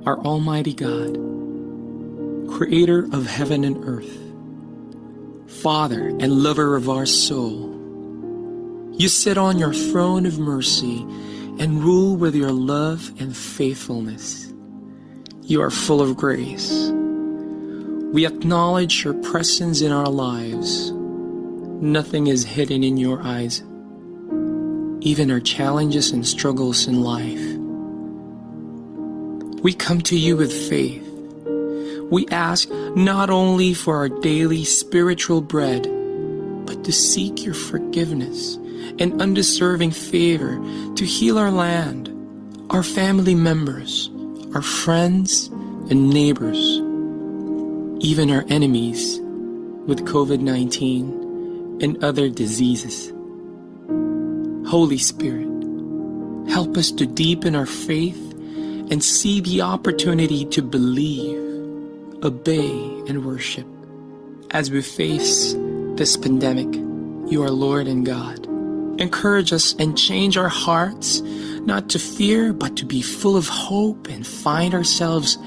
Our Almighty God, Creator of heaven and earth, Father and lover of our soul, you sit on your throne of mercy and rule with your love and faithfulness. You are full of grace. We acknowledge your presence in our lives. Nothing is hidden in your eyes, even our challenges and struggles in life. We come to you with faith. We ask not only for our daily spiritual bread, but to seek your forgiveness and undeserving favor to heal our land, our family members, our friends and neighbors, even our enemies with COVID-19 and other diseases. Holy Spirit, help us to deepen our faith and see the opportunity to believe, obey, and worship. As we face this pandemic, you are Lord and God. Encourage us and change our hearts, not to fear, but to be full of hope and find ourselves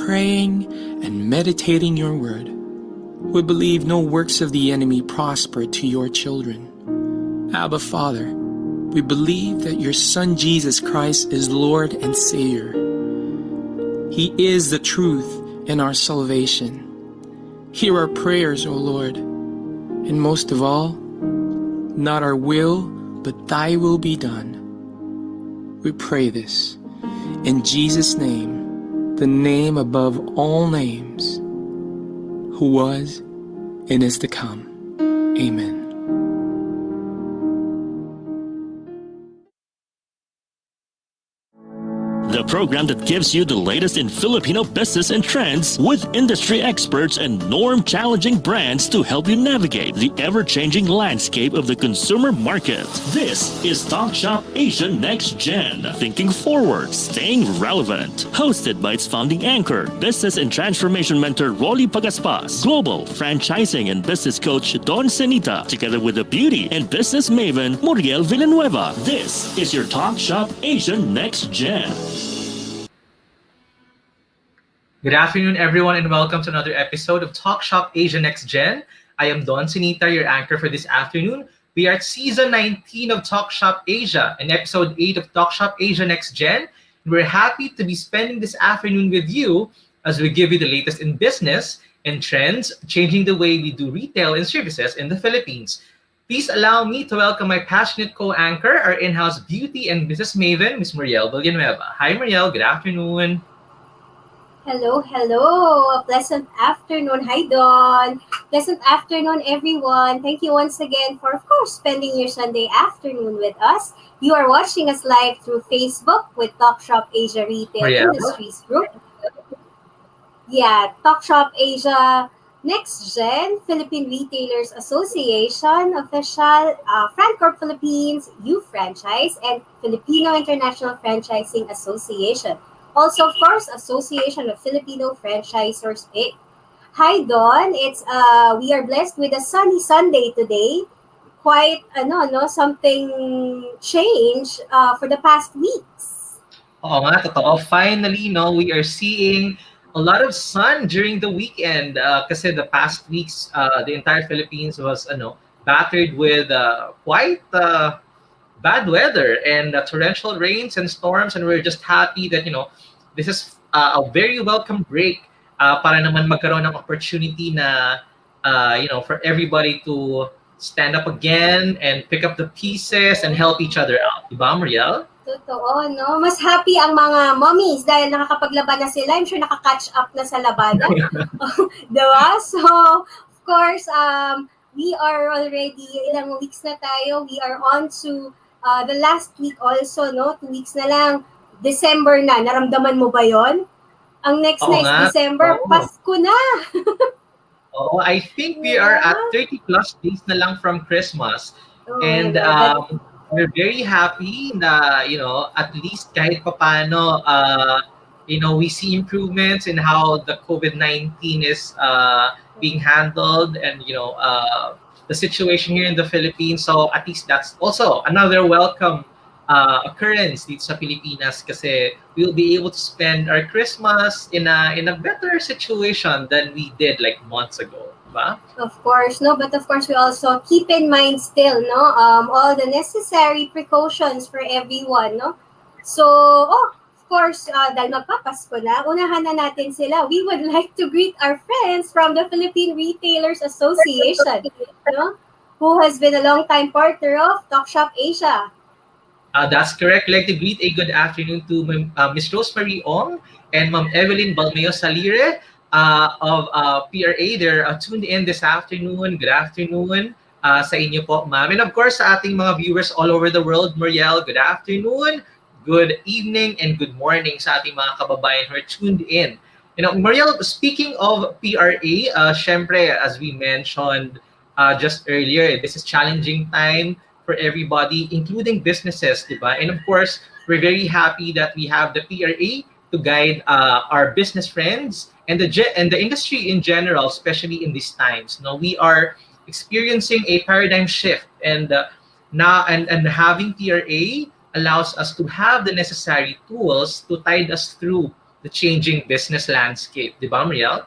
praying and meditating your word. We believe no works of the enemy prosper to your children. Abba, Father, we believe that your Son Jesus Christ is Lord and Savior. He is the truth and our salvation. Hear our prayers, O Lord, and most of all, not our will, but thy will be done. We pray this in Jesus' name, the name above all names, who was and is to come. Amen. The program that gives you the latest in Filipino business and trends with industry experts and norm-challenging brands to help you navigate the ever-changing landscape of the consumer market. This is Talk Shop Asia Next Gen, thinking forward, staying relevant. Hosted by its founding anchor, business and transformation mentor Rolly Pagaspas, global franchising and business coach Don Senita, together with the beauty and business maven Muriel Villanueva. This is your Talk Shop Asia Next Gen. Good afternoon, everyone, and welcome to another episode of Talk Shop Asia Next Gen. I am Don Senita, your anchor for this afternoon. We are at Season 19 of Talk Shop Asia and Episode 8 of Talk Shop Asia Next Gen. We're happy to be spending this afternoon with you as we give you the latest in business and trends, changing the way we do retail and services in the Philippines. Please allow me to welcome my passionate co-anchor, our in-house beauty and business maven, Ms. Muriel Villanueva. Hi, Muriel. Good afternoon. Hello, hello. A pleasant afternoon. Hi, Don. Pleasant afternoon, everyone. Thank you once again for, of course, spending your Sunday afternoon with us. You are watching us live through Facebook with Talk Shop Asia Retail Industries Group. Yeah, Talk Shop Asia Next Gen, Philippine Retailers Association, Official, FranCorp Philippines, U Franchise, and Filipino International Franchising Association. Also, of course, Association of Filipino Franchisors Inc. Hi Don, it's we are blessed with a sunny Sunday today. Quite no something change for the past weeks. Oo nga, totoo. Finally, no, we are seeing a lot of sun during the weekend kasi the past weeks, the entire Philippines was battered with quite bad weather and torrential rains and storms, and we're just happy that this is a very welcome break para naman magkaroon ng opportunity na for everybody to stand up again and pick up the pieces and help each other out. Diba, Mariel? Totoo, no? Mas happy ang mga mommies dahil nakakapaglaban na sila. I'm sure nakaka-catch up na sa labanan. Diba? So, of course, we are already, ilang weeks na tayo. We are on to the last week also, no? 2 weeks na lang. December na. Naramdaman mo ba yon? Ang next Oo na is nga. December. Oo. Pasko na. Oh, I think we are at 30 plus days na lang from Christmas. And we're very happy na, at least kahit papano, we see improvements in how the COVID-19 is being handled and, the situation here in the Philippines. So at least that's also another welcome occurrence dito sa Pilipinas kasi we'll be able to spend our Christmas in a better situation than we did like months ago, diba? Of course, no, but of course we also keep in mind still, no, all the necessary precautions for everyone, no. So, of course, dahil magpapasko na, unahan na natin sila. We would like to greet our friends from the Philippine Retailers Association, no, who has been a long-time partner of TALK.SHOP.ASIA. That's correct. I'd like to greet a good afternoon to Ms. Rosemary Ong and Ma'am Evelyn Balmeo Salire of PRA. They're tuned in this afternoon. Good afternoon sa inyo po, ma'am. And of course, sa ating mga viewers all over the world, Muriel, good afternoon, good evening, and good morning sa ating mga kababayan who are tuned in. Muriel, speaking of PRA, syempre, as we mentioned just earlier, this is challenging time for everybody, including businesses, diba? And of course, we're very happy that we have the PRA to guide our business friends and the industry in general, especially in these times. Now we are experiencing a paradigm shift, and now having PRA allows us to have the necessary tools to tide us through the changing business landscape, diba, Mariel?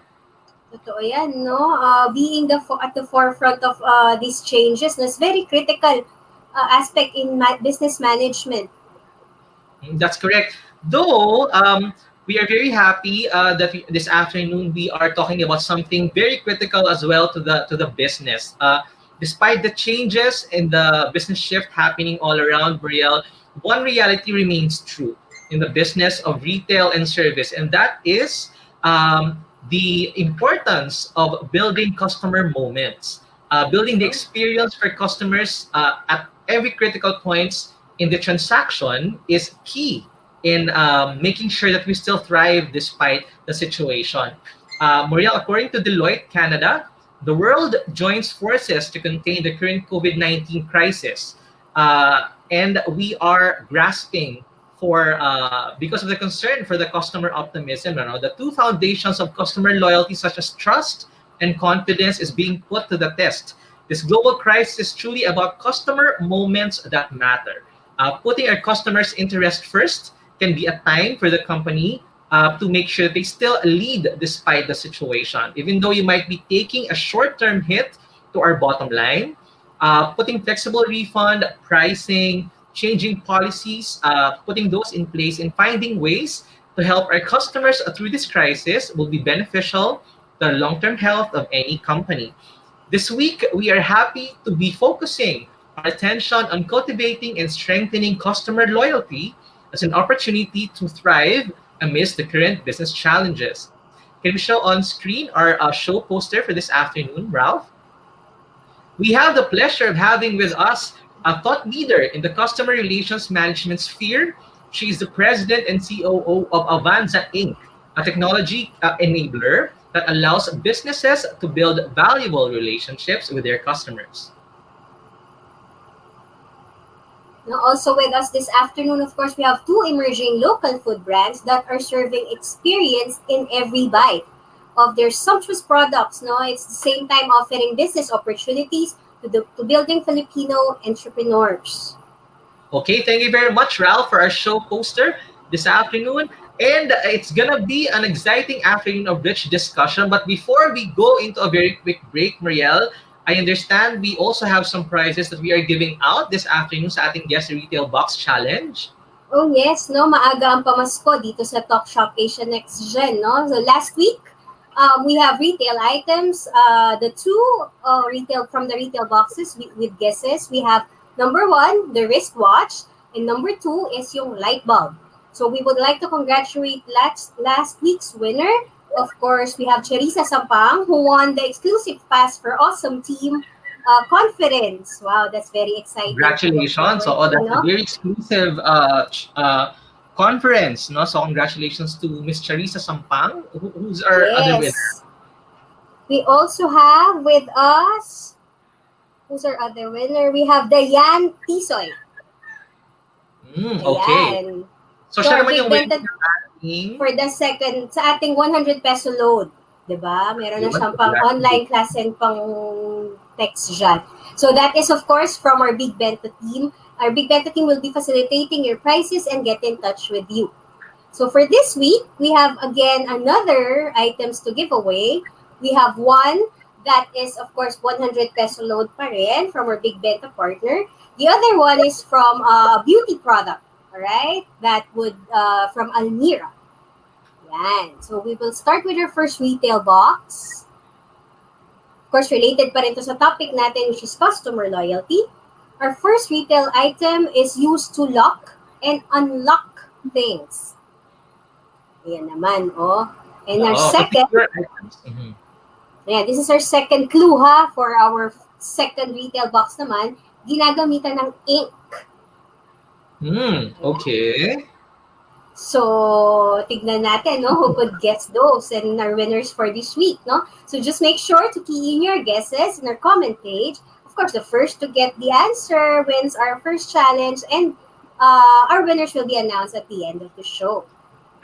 Totoo yan, no? Being at the forefront of these changes is very critical aspect in business management. That's correct. Though we are very happy that this afternoon we are talking about something very critical as well to the business. Despite the changes in the business shift happening all around, Brielle, one reality remains true in the business of retail and service, and that is the importance of building customer moments, building the experience for customers at every critical points in the transaction is key in making sure that we still thrive despite the situation. Muriel, according to Deloitte Canada, the world joins forces to contain the current COVID-19 crisis. And we are grasping for, because of the concern for the customer optimism, the two foundations of customer loyalty, such as trust and confidence, is being put to the test. This global crisis is truly about customer moments that matter. Putting our customers' interest first can be a time for the company to make sure they still lead despite the situation. Even though you might be taking a short-term hit to our bottom line, putting flexible refund, pricing, changing policies, putting those in place and finding ways to help our customers through this crisis will be beneficial to the long-term health of any company. This week, we are happy to be focusing our attention on cultivating and strengthening customer loyalty as an opportunity to thrive amidst the current business challenges. Can we show on screen our show poster for this afternoon, Ralph? We have the pleasure of having with us a thought leader in the customer relations management sphere. She is the president and COO of Avanza Inc., a technology enabler that allows businesses to build valuable relationships with their customers. Now, also with us this afternoon, of course, we have two emerging local food brands that are serving experience in every bite of their sumptuous products. No, it's the same time offering business opportunities to building Filipino entrepreneurs. Okay, thank you very much, Ralph, for our show poster this afternoon. And it's gonna be an exciting afternoon of rich discussion. But before we go into a very quick break, Marielle, I understand we also have some prizes that we are giving out this afternoon sa ating Guest Retail Box Challenge. Oh yes, no, maaga ang pamasko dito sa Talk Shop Asia Next Gen, no? So last week, we have retail items, the two retail from the retail boxes with guesses. We have number one, the wristwatch, and number two is yung light bulb. So we would like to congratulate last week's winner. Of course, we have Charissa Sampang, who won the exclusive pass for Awesome Team Conference. Wow, that's very exciting. Congratulations! So, that's a very exclusive conference. No? So, congratulations to Miss Charissa Sampang, who's our other winner. We also have with us, who's our other winner? We have Dayan Tisoy. Okay. Ayan. So, siya naman yung winner for the second, sa ating 100 peso load. Diba? Meron na siyang pang online class and pang text dyan. So that is of course from our Big Benta team. Our Big Benta team will be facilitating your prices and get in touch with you. So for this week, we have again another items to give away. We have one that is of course 100 peso load pa rin from our Big Benta partner. The other one is from a beauty product. Alright? That would, from Almira. Yan. So, we will start with our first retail box. Of course, related pa rin to sa topic natin, which is customer loyalty. Our first retail item is used to lock and unlock things. Ayan naman, oh. And our second, this is our second clue, ha, for our second retail box naman, ginagamitan ng ink. Okay. So, tignan natin, no, who could guess those and our winners for this week, no? So, just make sure to key in your guesses in our comment page. Of course, the first to get the answer wins our first challenge and our winners will be announced at the end of the show.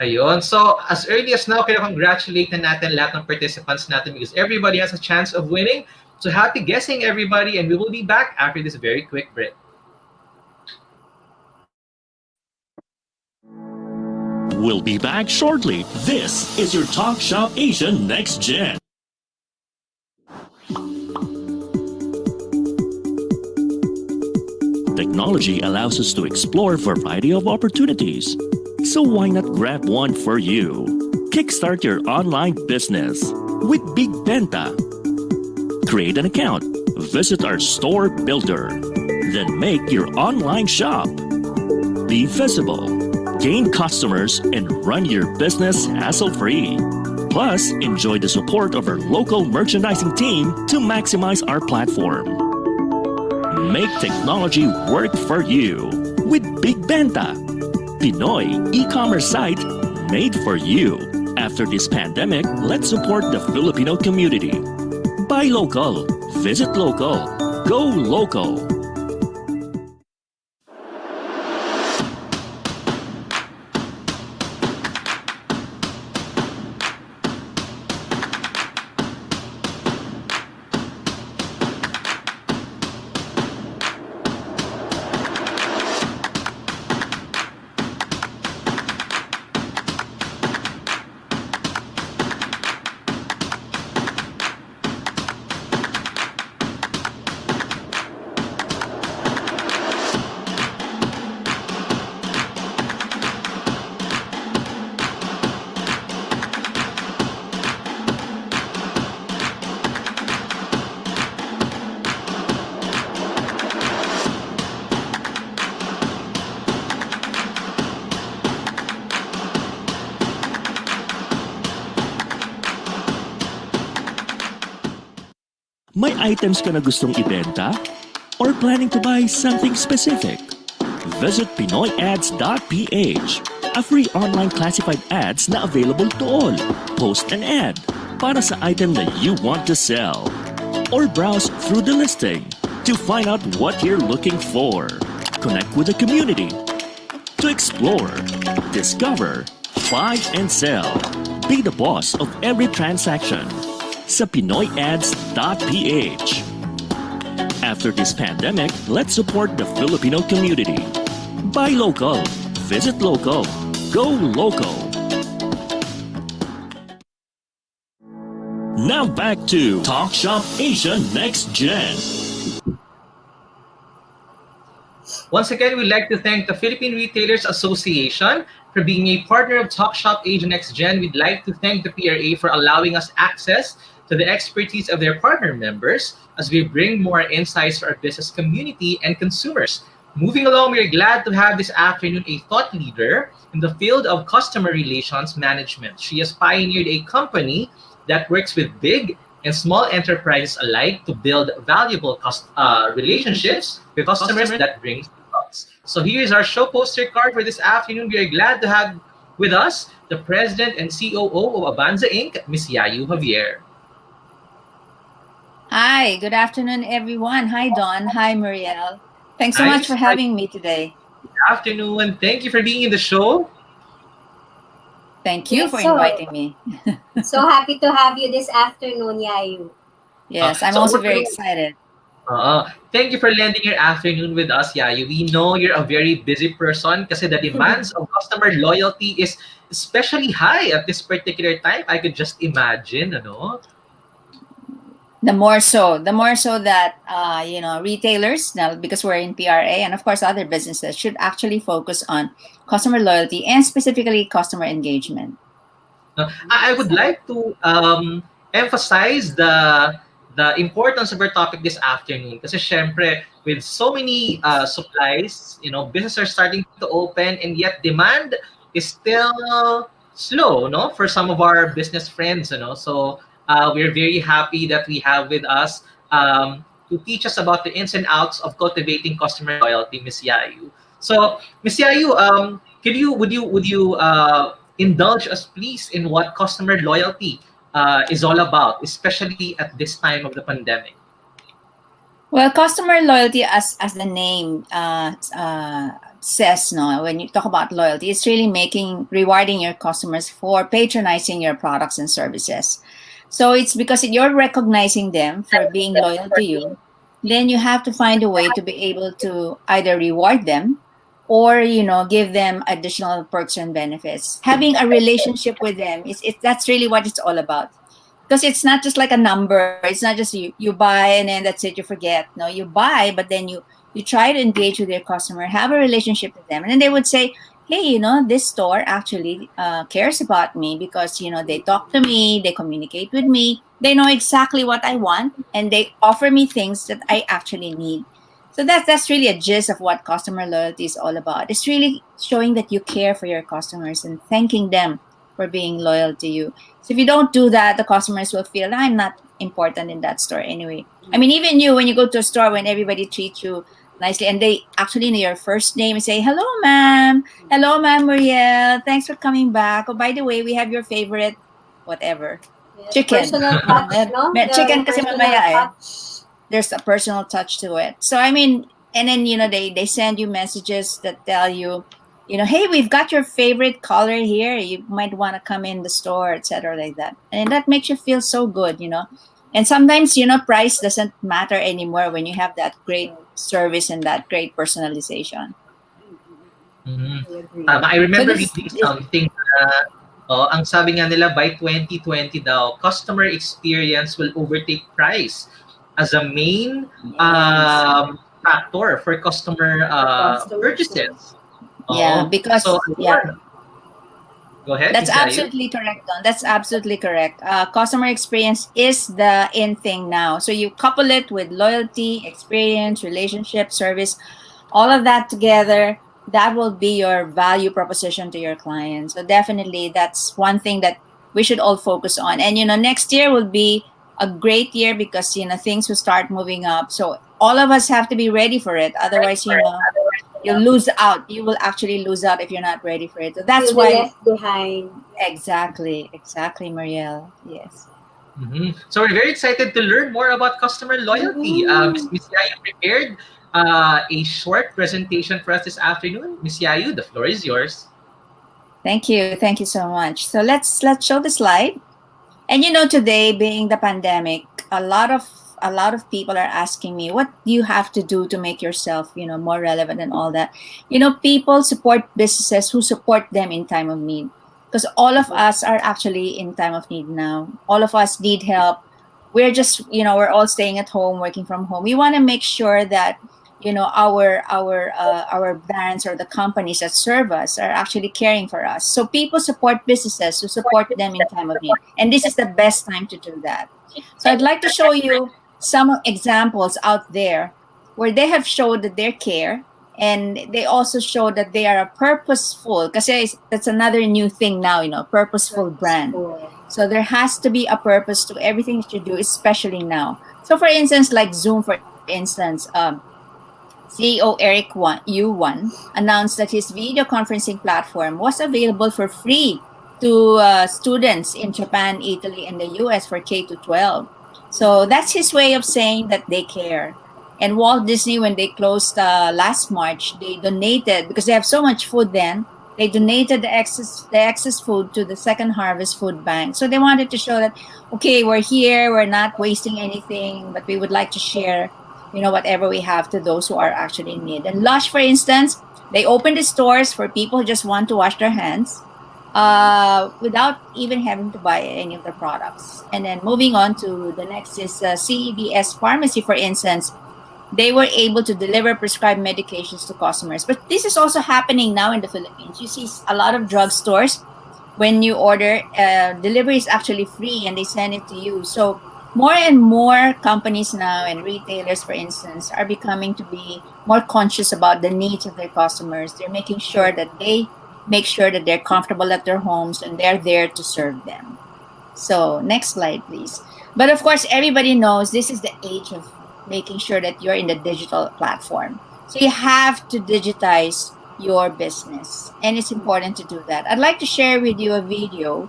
Ayun. So, as early as now, congratulate na natin lahat ng participants natin because everybody has a chance of winning. So, happy guessing, everybody, and we will be back after this very quick break. We'll be back shortly. This is your Talk Shop Asia Next Gen. Technology allows us to explore a variety of opportunities. So why not grab one for you? Kickstart your online business with Big Benta. Create an account, visit our store builder, then make your online shop. Be visible, gain customers, and run your business hassle-free. Plus, enjoy the support of our local merchandising team to maximize our platform. Make technology work for you with Big Benta, Pinoy e-commerce site made for you. After this pandemic, let's support the Filipino community. Buy local, visit local, go local. May items ka na gustong ibenta? Or planning to buy something specific? Visit PinoyAds.ph, a free online classified ads na available to all. Post an ad. para sa item that you want to sell. Or browse through the listing to find out what you're looking for. Connect with the community to explore, discover, buy and sell. Be the boss of every transaction sa PinoyAds.ph. After this pandemic, let's support the Filipino community. Buy local, visit local, go local. Now back to Talk Shop Asia Next Gen. Once again, we'd like to thank the Philippine Retailers Association for being a partner of Talk Shop Asia Next Gen. We'd like to thank the PRA for allowing us access to the expertise of their partner members as we bring more insights for our business community and consumers. Moving along, we are glad to have this afternoon a thought leader in the field of customer relations management. She has pioneered a company that works with big and small enterprises alike to build valuable relationships with customers that brings results. So here is our show poster card for this afternoon. We are glad to have with us the President and COO of Avanza Inc., Ms. Yayu Javier. Hi, good afternoon, everyone. Hi, Dawn. Hi, Muriel. Thanks so much for having me today. Good afternoon. Thank you for being in the show. Thank you for inviting me. So happy to have you this afternoon, Yayu. Yes, I'm also very excited. Thank you for lending your afternoon with us, Yayu. We know you're a very busy person kasi the demands of customer loyalty is especially high at this particular time. I could just imagine, ano? The more so that retailers now, because we're in PRA, and of course other businesses should actually focus on customer loyalty and specifically customer engagement. I would like to emphasize the importance of our topic this afternoon kasi syempre with so many supplies, businesses are starting to open and yet demand is still slow, no, for some of our business friends, so we're very happy that we have with us to teach us about the ins and outs of cultivating customer loyalty, Ms. Yayu. So, Ms. Yayu, would you indulge us, please, in what customer loyalty is all about, especially at this time of the pandemic? Well, customer loyalty, as the name says, no, when you talk about loyalty, it's really rewarding your customers for patronizing your products and services. So it's because you're recognizing them for being loyal to you, then you have to find a way to be able to either reward them or, give them additional perks and benefits. Having a relationship with them, that's really what it's all about. Because it's not just like a number. It's not just you buy and then that's it, you forget. No, you buy, but then you try to engage with your customer, have a relationship with them. And then they would say, hey, this store actually cares about me because, they talk to me, they communicate with me, they know exactly what I want, and they offer me things that I actually need. So that's really a gist of what customer loyalty is all about. It's really showing that you care for your customers and thanking them for being loyal to you. So if you don't do that, the customers will feel, I'm not important in that store anyway. I mean, even you, when you go to a store, when everybody treats you nicely, and they actually know your first name and say, hello, ma'am, Muriel, thanks for coming back. Oh, by the way, we have your favorite, whatever, chicken. Personal touch, no? Chicken kasi mamaya there's a personal touch to it. So, I mean, and then, they send you messages that tell you, hey, we've got your favorite color here. You might want to come in the store, etc., like that. And that makes you feel so good, And sometimes, price doesn't matter anymore when you have that great service and that great personalization. Mm-hmm. I remember reading something ang sabi nga nila by 2020 daw, customer experience will overtake price as a main factor for customer purchases. Yeah, because Go ahead. That's absolutely correct, Don. That's absolutely correct. Customer experience is the in thing now. So you couple it with loyalty, experience, relationship, service, all of that together. That will be your value proposition to your clients. So definitely, that's one thing that we should all focus on. And next year will be a great year because things will start moving up. So all of us have to be ready for it. Otherwise, you'll lose out. You will actually lose out if you're not ready for it. So that's why left behind. Exactly, Marielle. Yes. So we're very excited to learn more about customer loyalty. Miss Yayu prepared a short presentation for us this afternoon. Miss Yayu, the floor is yours. Thank you so much. So let's show the slide. And today being the pandemic, a lot of people are asking me, what do you have to do to make yourself, more relevant and all that. People support businesses who support them in time of need. Because all of us are actually in time of need now. All of us need help. We're just, we're all staying at home, working from home. We want to make sure that our brands or the companies that serve us are actually caring for us. So people support businesses who support them in time of need, and this is the best time to do that. So I'd like to show you some examples out there where they have showed that they care, and they also show that they are a purposeful, because that's another new thing now, purposeful brand. So there has to be a purpose to everything that you do, especially now. So for instance, like Zoom, for instance, CEO Eric Yuan announced that his video conferencing platform was available for free to students in Japan, Italy, and the US for K to 12. So that's his way of saying that they care. And Walt Disney, when they closed last March, they donated, because they have so much food then, they donated the excess food to the Second Harvest Food Bank. So they wanted to show that, okay, we're here, we're not wasting anything, but we would like to share whatever we have to those who are actually in need. And Lush, for instance, they opened the stores for people who just want to wash their hands without even having to buy any of the products. And then moving on to the next is CEBS Pharmacy, for instance. They were able to deliver prescribed medications to customers. But this is also happening now in the Philippines. You see a lot of drugstores, when you order, delivery is actually free and they send it to you. So more and more companies now and retailers, for instance, are becoming to be more conscious about the needs of their customers. They're making sure that they're comfortable at their homes and they're there to serve them. So next slide, please. But of course, everybody knows this is the age of making sure that you're in the digital platform. So you have to digitize your business, and it's important to do that. I'd like to share with you a video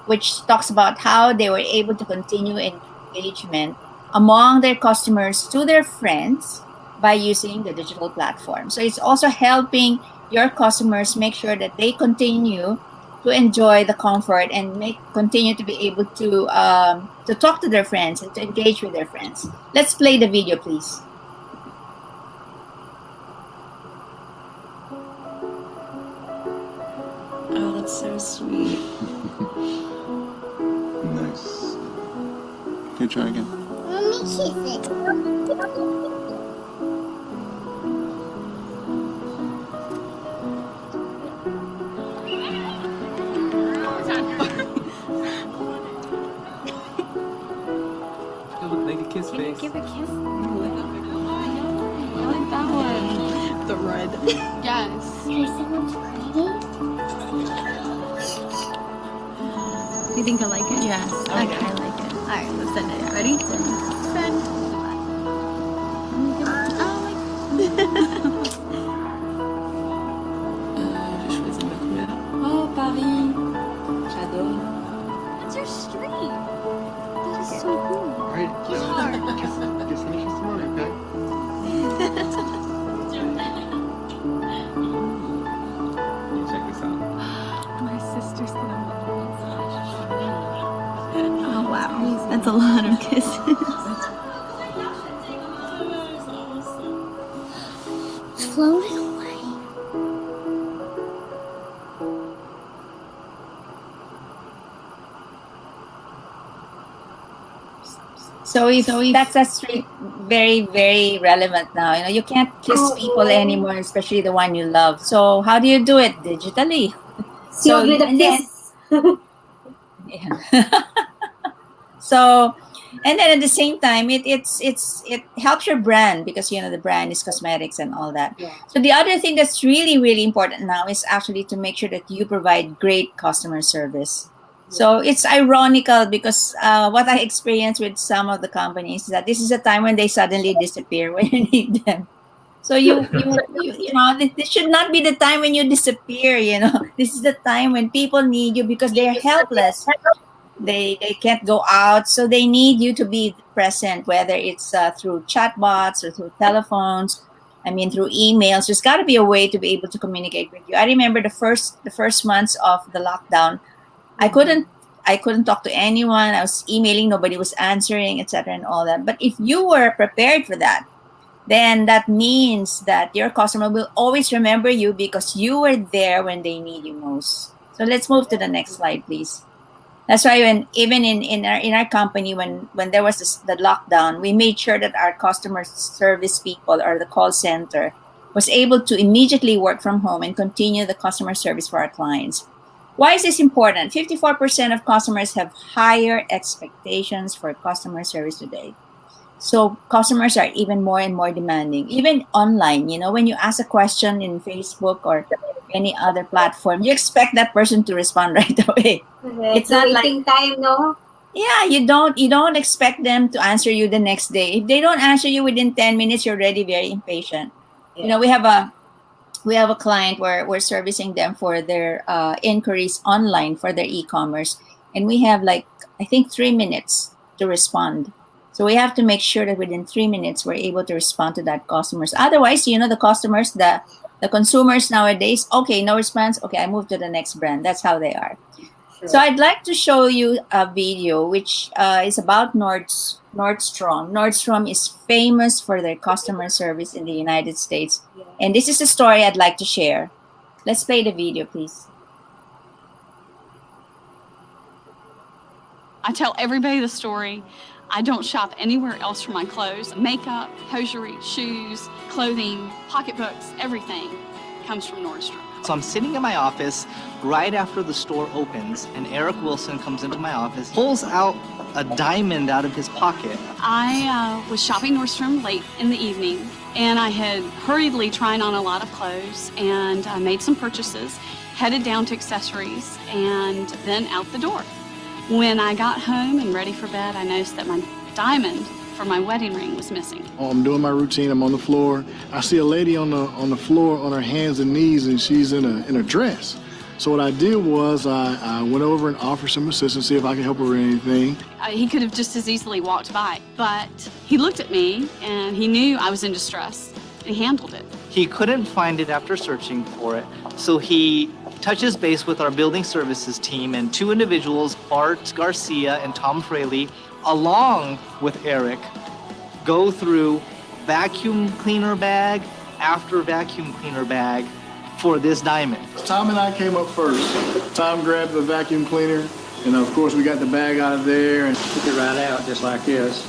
which talks about how they were able to continue engagement among their customers to their friends by using the digital platform. So it's also helping your customers make sure that they continue to enjoy the comfort and continue to be able to talk to their friends and to engage with their friends. Let's play the video, please. Oh, that's so sweet. Nice. Can you try again? Let me kiss it. You look like a kiss face. Give a kiss. I like that one. The red. Yes. Here's someone's pretty. You think I like it? Yes. Okay, I like it. Alright, let's send it. Ready? Send. Je choisis ma couleur. Oh, Paris. J'adore. That's your street. That is so cool. Alright, kiss me this morning, okay? Check this out. My sister's gonna love it. Oh wow, that's a lot of kisses. It's floating away. So that's very, very relevant now. You can't kiss people anymore, especially the one you love. So how do you do it? Digitally. Sealed with a and then- kiss. Yeah. So, and then at the same time, it helps your brand, because the brand is cosmetics and all that. Yeah. So the other thing that's really, really important now is actually to make sure that you provide great customer service. So it's ironical, because what I experienced with some of the companies is that this is a time when they suddenly disappear when you need them. So this should not be the time when you disappear. This is the time when people need you because they are helpless. They can't go out, so they need you to be present, whether it's through chatbots or through telephones. I mean, through emails. There's got to be a way to be able to communicate with you. I remember the first months of the lockdown, I couldn't talk to anyone. I was emailing, nobody was answering, etc., and all that. But if you were prepared for that, then that means that your customer will always remember you because you were there when they need you most. So let's move to the next slide, please. That's why when even in our company, when there was the lockdown, we made sure that our customer service people or the call center was able to immediately work from home and continue the customer service for our clients. Why is this important? 54% of customers have higher expectations for customer service today. So customers are even more and more demanding, even online. When you ask a question in Facebook or any other platform, you expect that person to respond right away. Correct. It's not like, Waiting time, no? yeah, you don't expect them to answer you the next day. If they don't answer you within 10 minutes, you're already very impatient. Yeah. We have a client where we're servicing them for their inquiries online for their e-commerce, and we have, like, I think 3 minutes to respond. So we have to make sure that within 3 minutes we're able to respond to that customers. Otherwise, the customers, the consumers nowadays, okay, no response, okay, I move to the next brand. That's how they are. Sure. So I'd like to show you a video which is about Nordstrom. Nordstrom is famous for their customer service in the United States. Yeah. And this is a story I'd like to share. Let's play the video, please. I tell everybody the story. I don't shop anywhere else for my clothes. Makeup, hosiery, shoes, clothing, pocketbooks, everything comes from Nordstrom. So I'm sitting in my office right after the store opens, and Eric Wilson comes into my office, pulls out a diamond out of his pocket. I was shopping Nordstrom late in the evening, and I had hurriedly tried on a lot of clothes, and I made some purchases, headed down to accessories, and then out the door. When I got home and ready for bed, I noticed that my diamond for my wedding ring was missing. I'm doing my routine. I'm on the floor. I see a lady on the floor on her hands and knees, and she's in a dress. So what I did was I went over and offered some assistance, see if I could help her with anything. He could have just as easily walked by, but he looked at me and he knew I was in distress, and he handled it. He couldn't find it after searching for it, so he touches base with our building services team, and two individuals, Bart Garcia and Tom Fraley, along with Eric, go through vacuum cleaner bag after vacuum cleaner bag for this diamond. Tom and I came up first. Tom grabbed the vacuum cleaner, and of course we got the bag out of there and took it right out just like this.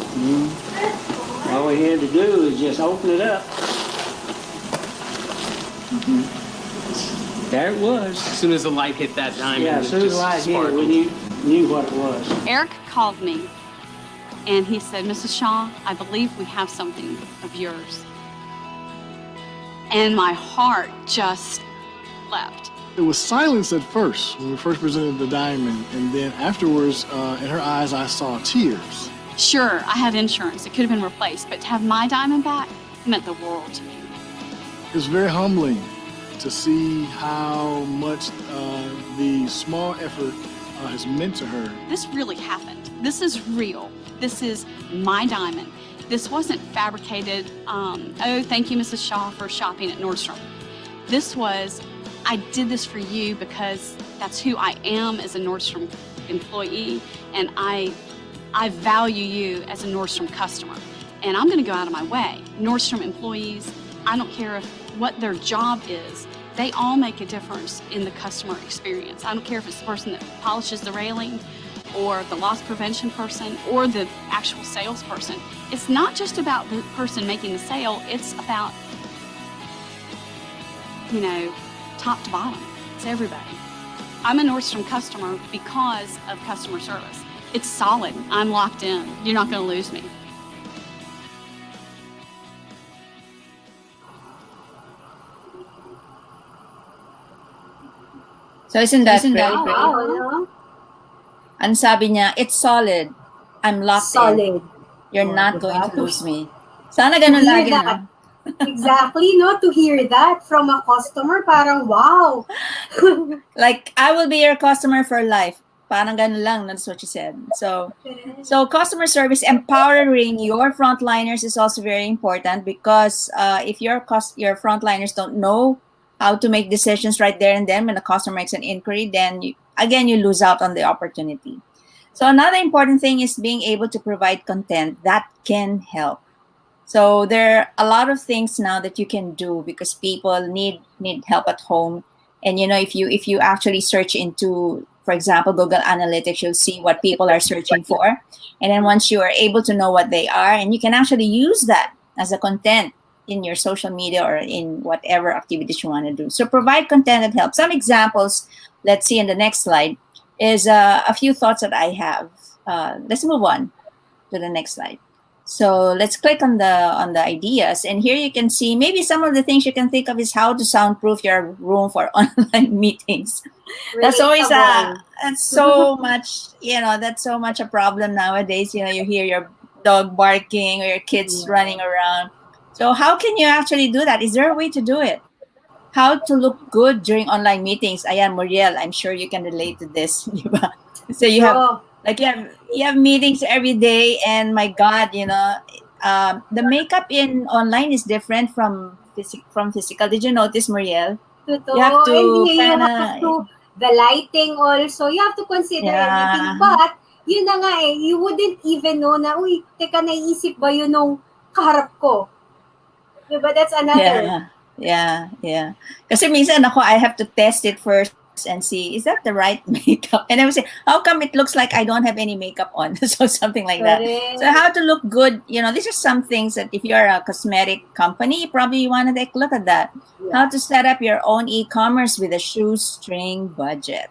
All we had to do is just open it up. There it was. As soon as the light hit that diamond, Yeah, as soon as the light hit it, we knew what it was. Eric called me and he said, Mrs. Shaw, I believe we have something of yours. And my heart just leapt. It was silence at first when we first presented the diamond, and then afterwards, in her eyes, I saw tears. Sure, I had insurance. It could have been replaced, but to have my diamond back meant the world to me. It was very humbling to see how much the small effort has meant to her. This really happened. This is real. This is my diamond. This wasn't fabricated, oh, thank you, Mrs. Shaw, for shopping at Nordstrom. This was, I did this for you because that's who I am as a Nordstrom employee, and I value you as a Nordstrom customer. And I'm gonna go out of my way. Nordstrom employees, I don't care what their job is, they all make a difference in the customer experience. I don't care if it's the person that polishes the railing or the loss prevention person or the actual salesperson. It's not just about the person making the sale, it's about, top to bottom. It's everybody. I'm a Nordstrom customer because of customer service. It's solid. I'm locked in. You're not going to lose me. So isn't that great? Wow. Ang sabi niya, it's solid. I'm locked Solid. in. You're Oh, not diba? going to lose me. Sana ganun To hear lagi that. na. Exactly, no? To hear that from a customer, parang wow. Like, I will be your customer for life. Parang ganun lang, that's what you said. So customer service, empowering your frontliners is also very important because if your frontliners don't know how to make decisions right there and then when the customer makes an inquiry, then you lose out on the opportunity. So another important thing is being able to provide content that can help. So there are a lot of things now that you can do because people need help at home. And if you actually search into, for example, Google Analytics, you'll see what people are searching for. And then once you are able to know what they are, and you can actually use that as a content in your social media or in whatever activities you want to do. So provide content that helps. Some examples, let's see in the next slide, is a few thoughts that I have. Let's move on to the next slide. So let's click on the ideas, and here you can see maybe some of the things you can think of is how to soundproof your room for online meetings. That's always that's so much, that's so much a problem nowadays. You hear your dog barking or your kids running around. So how can you actually do that? Is there a way to do it? How to look good during online meetings? Ayan, Muriel, I'm sure you can relate to this. So you have you have meetings every day, and my God, the makeup in online is different from physical. Did you notice, Muriel? Totoo. You have to You have to, the lighting also, you have to consider everything. But, yun na nga you wouldn't even know na, uy, teka, naiisip ba yun nung kaharap ko? Diba? That's another. Yeah. Kasi minsan I have to test it first and see, is that the right makeup? And I would say, how come it looks like I don't have any makeup on? So something like that. So how to look good, these are some things that if you're a cosmetic company, probably you want to take a look at that. How to set up your own e-commerce with a shoestring budget.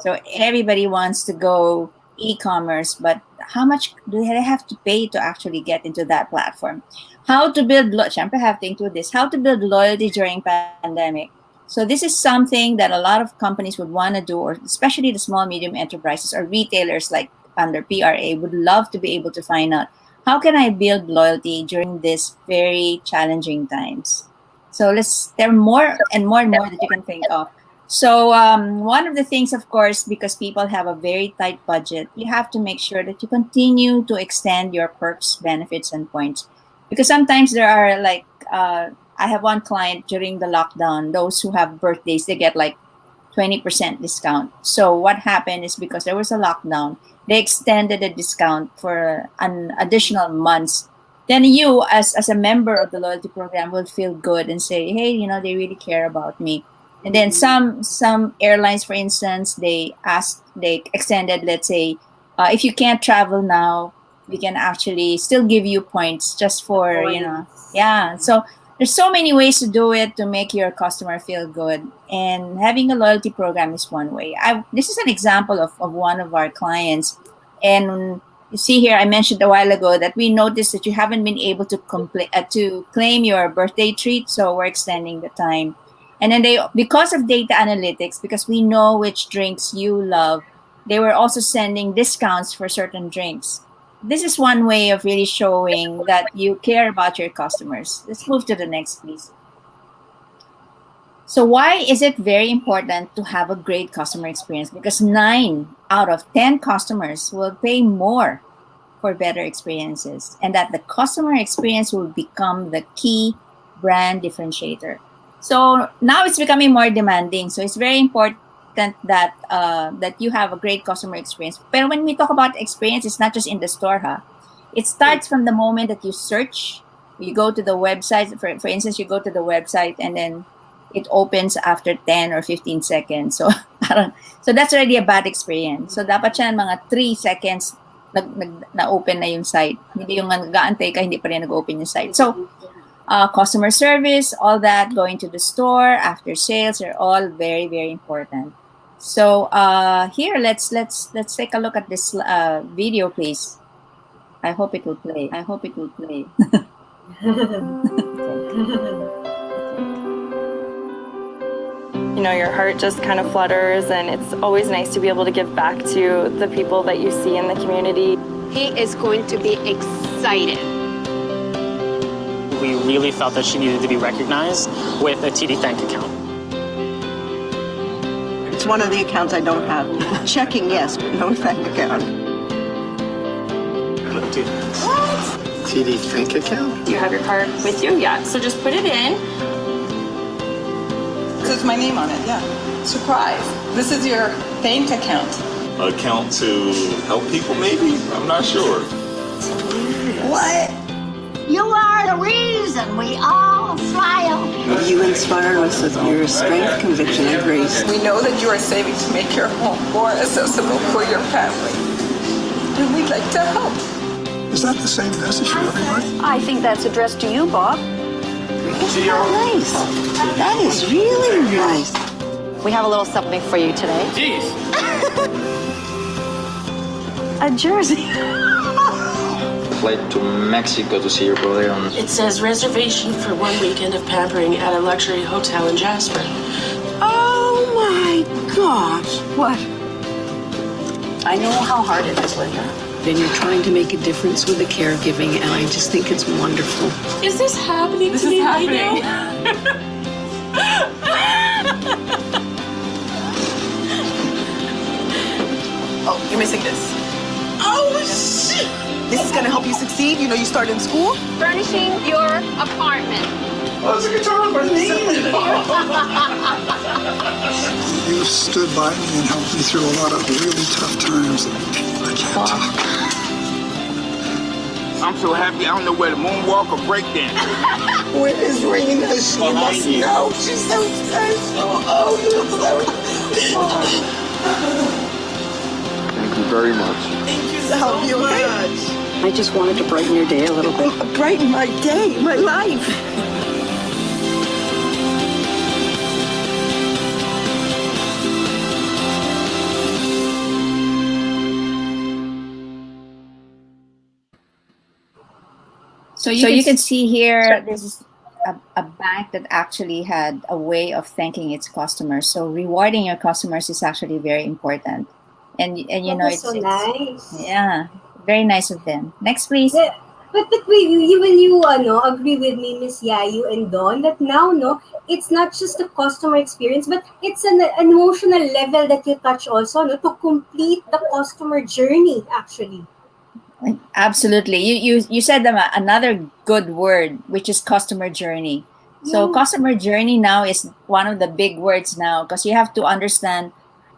So everybody wants to go e-commerce, but how much do they have to pay to actually get into that platform? How to build, syempre have to include this, how to build loyalty during pandemic. So this is something that a lot of companies would want to do, or especially the small, medium enterprises or retailers like under PRA would love to be able to find out, how can I build loyalty during these very challenging times? So there are more and more that you can think of. So one of the things, of course, because people have a very tight budget, you have to make sure that you continue to extend your perks, benefits, and points. Because sometimes there are I have one client during the lockdown, those who have birthdays, they get 20% discount. So what happened is because there was a lockdown, they extended the discount for an additional months. Then you, as a member of the loyalty program, will feel good and say, hey, they really care about me. And then some airlines, for instance, they extended, let's say, if you can't travel now, we can actually still give you points just for, So there's so many ways to do it to make your customer feel good. And having a loyalty program is one way. This is an example of one of our clients. And you see here, I mentioned a while ago that we noticed that you haven't been able to claim your birthday treat. So we're extending the time. And then because of data analytics, because we know which drinks you love, they were also sending discounts for certain drinks. This is one way of really showing that you care about your customers. Let's move to the next, please. So why is it very important to have a great customer experience? Because 9 out of 10 customers will pay more for better experiences, and that the customer experience will become the key brand differentiator. So now it's becoming more demanding. So it's very important that you have a great customer experience. But when we talk about experience, it's not just in the store, It starts from the moment that you search. You go to the website. For instance, you go to the website and then it opens after 10 or 15 seconds. So that's already a bad experience. So dapat siya mga 3 seconds na-open na yung site. Hindi yung nag-aantay ka, hindi pa rin nag-open yung site. So customer service, all that, going to the store, after sales are all very, very important. So here, let's take a look at this video, please. I hope it will play. Your heart just kind of flutters, and it's always nice to be able to give back to the people that you see in the community. He is going to be excited. We really felt that she needed to be recognized with a TD Thank account. It's one of the accounts I don't have. Checking, yes, but no bank account. TD bank account? Do you have your card with you? Yeah. So just put it in. This is my name on it, yeah. Surprise. This is your bank account. Account to help people, maybe? I'm not sure. What? You are the reason we all smile. You inspire us with your strength, conviction, and grace. We know that you are saving to make your home more accessible for your family. And we'd like to help. Is that the same message for everybody? I think that's addressed to you, Bob. Isn't that nice? That is really nice. We have a little something for you today. Jeez. A jersey. Flight to Mexico to see your brother on... It says reservation for 1 weekend of pampering at a luxury hotel in Jasper. Oh my gosh. What? I know how hard it is, Linda. Then you're trying to make a difference with the caregiving, and I just think it's wonderful. Is this happening This to is me happening. right Oh, you're missing this. Oh, shit! This is gonna help you succeed. You know, you start in school. Furnishing your apartment. Oh, it's a guitar for me. You stood by me and helped me through a lot of really tough times. I can't talk. I'm so happy I don't know where to moonwalk or breakdance. When is Rena? She must know. She's so special. Oh, you look so... Thank you very much. Thank you so help you much. I just wanted to brighten your day a little bit. Brighten my day, my life. So you can see here, this is a bank that actually had a way of thanking its customers. So rewarding your customers is actually very important. And you know, so nice. Yeah, very nice of them. Next, please. Yeah. But wait, you agree with me, Miss Yayu and Dawn, that now it's not just a customer experience, but it's an emotional level that you touch also, to complete the customer journey actually. Absolutely. You said another good word, which is customer journey. So customer journey now is one of the big words now, because you have to understand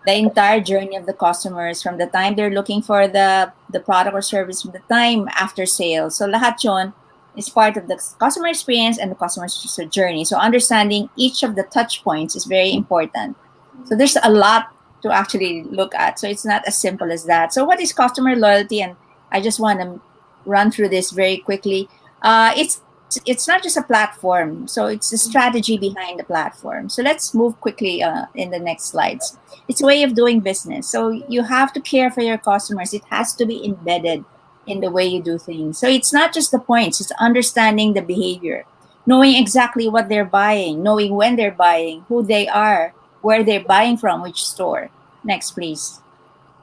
the entire journey of the customers from the time they're looking for the product or service, from the time after sales. So lahat yun is part of the customer experience and the customer journey. So understanding each of the touch points is very important. So there's a lot to actually look at. So it's not as simple as that. So what is customer loyalty? And I just want to run through this very quickly. It's not just a platform. So it's the strategy behind the platform. So let's move quickly in the next slides. It's a way of doing business. So you have to care for your customers. It has to be embedded in the way you do things. So it's not just the points. It's understanding the behavior, knowing exactly what they're buying, knowing when they're buying, who they are, where they're buying from, which store. Next, please.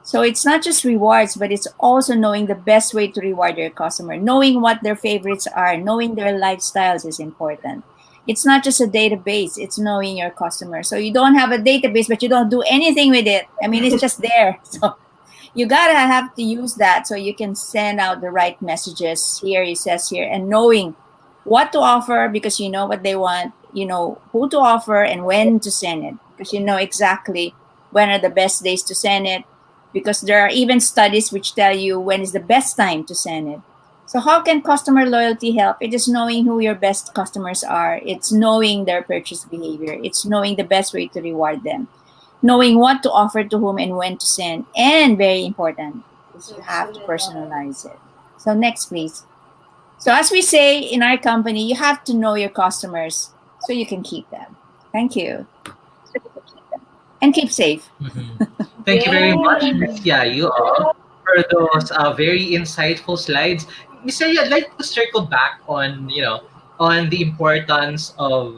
So it's not just rewards, but it's also knowing the best way to reward your customer. Knowing what their favorites are, knowing their lifestyles is important. It's not just a database, it's knowing your customer. So you don't have a database, but you don't do anything with it. I mean, it's just there. So you gotta have to use that so you can send out the right messages. Here it says here, and knowing what to offer because you know what they want, you know who to offer and when to send it, because you know exactly when are the best days to send it, because there are even studies which tell you when is the best time to send it. So how can customer loyalty help? It is knowing who your best customers are. It's knowing their purchase behavior. It's knowing the best way to reward them. Knowing what to offer to whom and when to send. And very important is you have to personalize it. So next, please. So as we say in our company, you have to know your customers so you can keep them. Thank you. And keep safe. Thank you very much, Ms. Yayu, for those very insightful slides. Ms. Yayu, I'd like to circle back on the importance of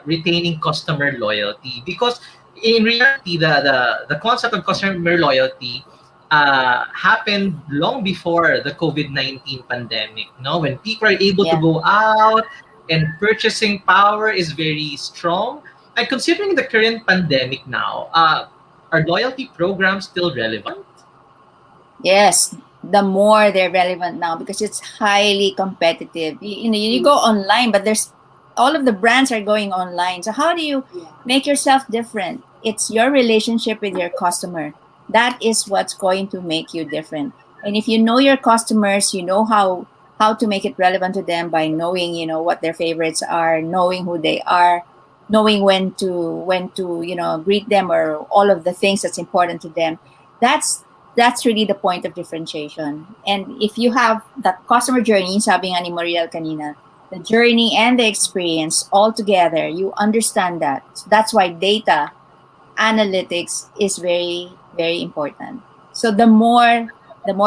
retaining customer loyalty, because in reality, the concept of customer loyalty happened long before the COVID-19 pandemic. When people are able to go out and purchasing power is very strong. And considering the current pandemic now, are loyalty programs still relevant? Yes, the more they're relevant now because it's highly competitive. You go online, but there's all of the brands are going online. So how do you make yourself different? It's your relationship with your customer. That is what's going to make you different. And if you know your customers, you know how to make it relevant to them by knowing, what their favorites are, knowing who they are, knowing when to greet them or all of the things that's important to them. That's really the point of differentiation. And if you have that customer journey, sabi nga ni Muriel kanina, the journey and the experience all together, you understand that. So that's why data analytics is very, very important. So the more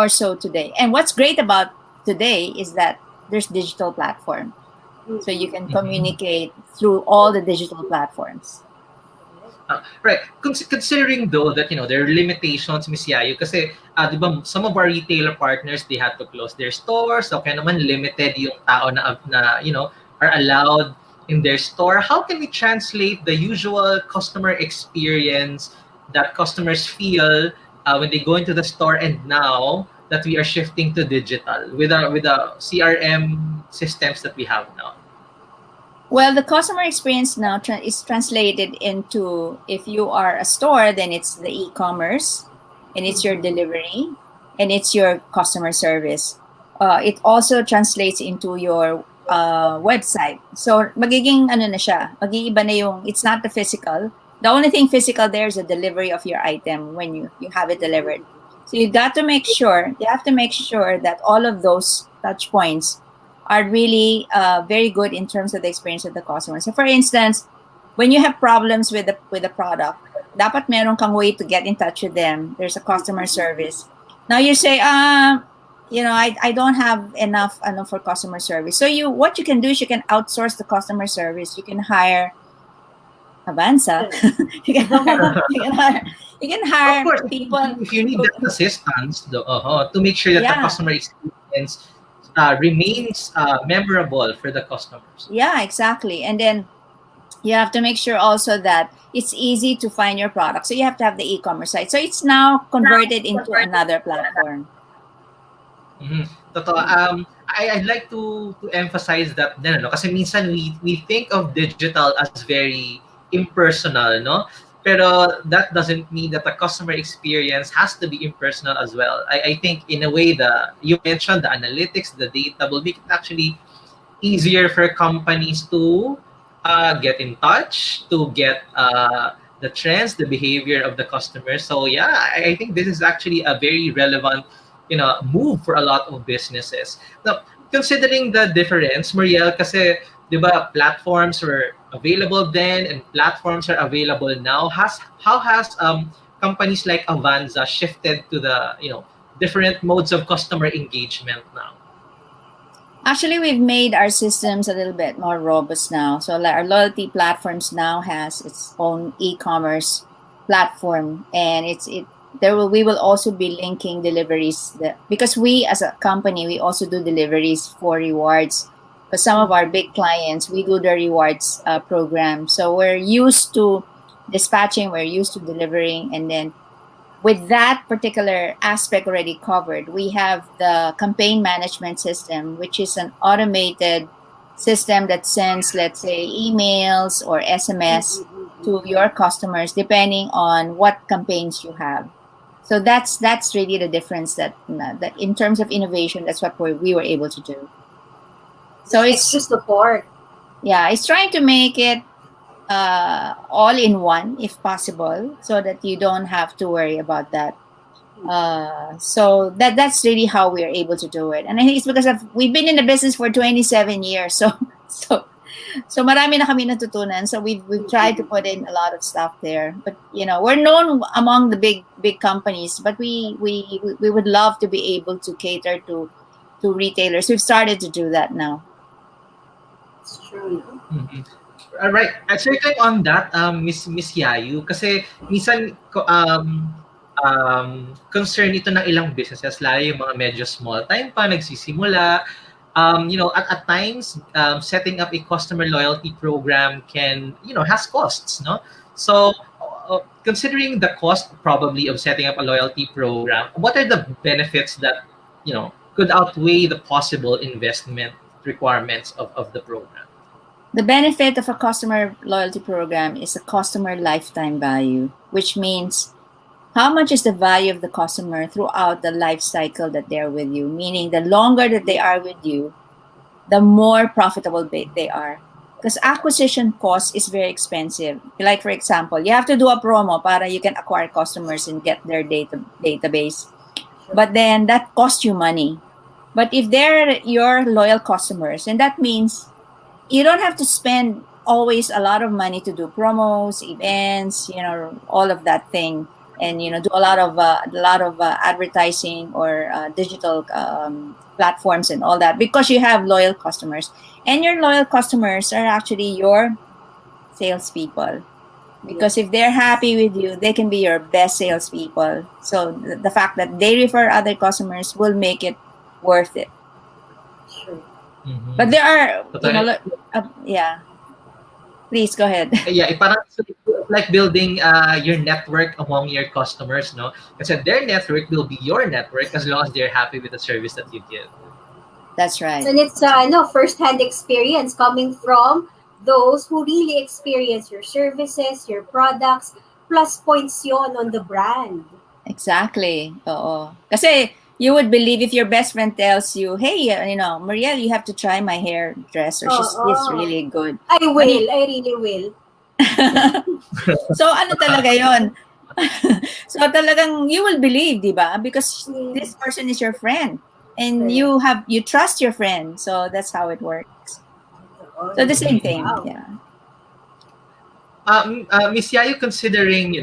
so today. And what's great about today is that there's digital platform. So you can communicate through all the digital platforms. Right. Considering though that there are limitations, Miss Yayo, kasi di ba, some of our retailer partners, they had to close their stores, so kaya naman limited yung tao na are allowed in their store. How can we translate the usual customer experience that customers feel when they go into the store, and now that we are shifting to digital with the CRM systems that we have now? Well, the customer experience now is translated into, if you are a store, then it's the e-commerce, and it's your delivery, and it's your customer service. It also translates into your website. So magiging ano na siya, mag-iiba na yung, it's not the physical. The only thing physical there is the delivery of your item when you have it delivered. So you have to make sure that all of those touch points are really very good in terms of the experience of the customer. So for instance, when you have problems with the product, dapat meron kang way to get in touch with them. There's a customer service. Now you say, I don't have enough for customer service. So what you can do is you can outsource the customer service. You can hire Avanza. you can hire Of course, people. if you need that assistance, to make sure that the customer experience remains memorable for the customers. Yeah, exactly. And then you have to make sure also that it's easy to find your product. So you have to have the e-commerce site. So it's now converted into another platform. Totoo. I'd like to emphasize that din, kasi minsan we think of digital as very impersonal, no? Pero that doesn't mean that the customer experience has to be impersonal as well. I think in a way you mentioned the analytics, the data will make it actually easier for companies to get in touch, to get the trends, the behavior of the customers. So yeah, I think this is actually a very relevant move for a lot of businesses. Now, considering the difference, Muriel, kasi di ba platforms were available then and platforms are available now. How has companies like Avanza shifted to the different modes of customer engagement now? Actually, we've made our systems a little bit more robust now. So our loyalty platforms now has its own e-commerce platform, and we will also be linking deliveries because we as a company, we also do deliveries for rewards. For some of our big clients, we do the rewards program. So we're used to dispatching, we're used to delivering, and then with that particular aspect already covered, we have the campaign management system, which is an automated system that sends, let's say, emails or SMS to your customers depending on what campaigns you have. So that's really the difference that in terms of innovation, that's what we were able to do. So it's just support. Yeah, it's trying to make it all in one if possible, so that you don't have to worry about that. So that's really how we are able to do it. And I think it's because we've been in the business for 27 years. So marami na kami natutunan. So we've tried to put in a lot of stuff there. But we're known among the big companies, but we would love to be able to cater to retailers. We've started to do that now. It's true. All right. Circling on that, Miss Yayu, kasi minsan concern ito ng ilang businesses, lalo yung mga medyo small time pa nagsisimula. At times, setting up a customer loyalty program has costs, no? So considering the cost probably of setting up a loyalty program, what are the benefits that could outweigh the possible investment requirements of the program? The benefit of a customer loyalty program is a customer lifetime value, which means how much is the value of the customer throughout the life cycle that they're with you, meaning the longer that they are with you, the more profitable they are. Because acquisition cost is very expensive. Like, for example, you have to do a promo para you can acquire customers and get their database. But then that costs you money. But if they're your loyal customers, and that means you don't have to spend always a lot of money to do promos, events, all of that thing, and do a lot of advertising or digital platforms and all that, because you have loyal customers, and your loyal customers are actually your salespeople. Because if they're happy with you, they can be your best salespeople. So the fact that they refer other customers will make it worth it. Sure. Mhm. But there are, Totally. yeah. Please go ahead. Yeah, parang like building your network among your customers, no? Kasi their network will be your network as long as they're happy with the service that you give. That's right. And it's first-hand experience coming from those who really experience your services, your products, plus points yon on the brand. Exactly. Oo. Kasi you would believe if your best friend tells you, hey, Marielle, you have to try my hairdresser. She's really good. I will. I really will. So ano talaga yon? So talagang you will believe, di ba? Because this person is your friend. And you trust your friend. So that's how it works. So the same thing. Wow. Yeah. Miss Yayu, considering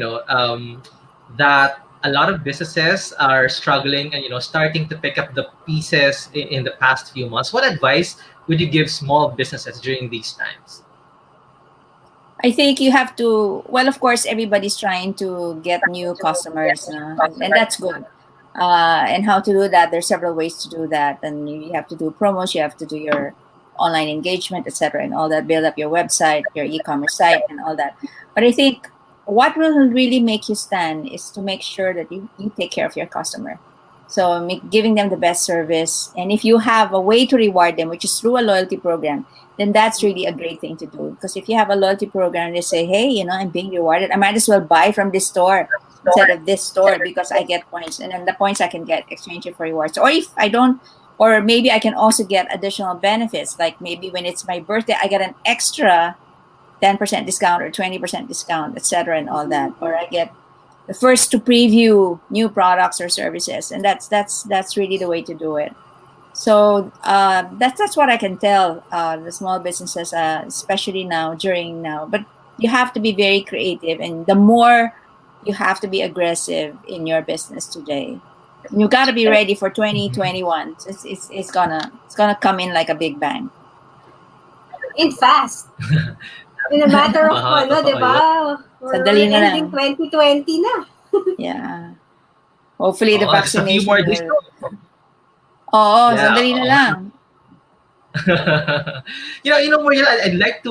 that a lot of businesses are struggling and starting to pick up the pieces in the past few months, what advice would you give small businesses during these times? I think you have to, well, of course, everybody's trying to get new customers, and that's good. And how to do that, there's several ways to do that. And you have to do promos, you have to do your online engagement, etc., and all that, build up your website, your e-commerce site, and all that. But I think what will really make you stand is to make sure that you take care of your customer. So giving them the best service. And if you have a way to reward them, which is through a loyalty program, then that's really a great thing to do. Because if you have a loyalty program, they say, hey, I'm being rewarded. I might as well buy from this store instead of this store because I get points. And then the points I can get exchange it for rewards. Or if I don't, or maybe I can also get additional benefits. Like maybe when it's my birthday, I get an extra 10% discount or 20% discount, etc., and all that. Or I get the first to preview new products or services, and that's really the way to do it. So that's what I can tell the small businesses, especially during now. But you have to be very creative, and the more you have to be aggressive in your business today. You got to be ready for 2021. It's gonna come in like a big bang. And fast. In a matter of di ba? We're ending 2020 na. Yeah. Hopefully the Just a few vaccination more days. Oo, sandali na lang. Mariel, I'd like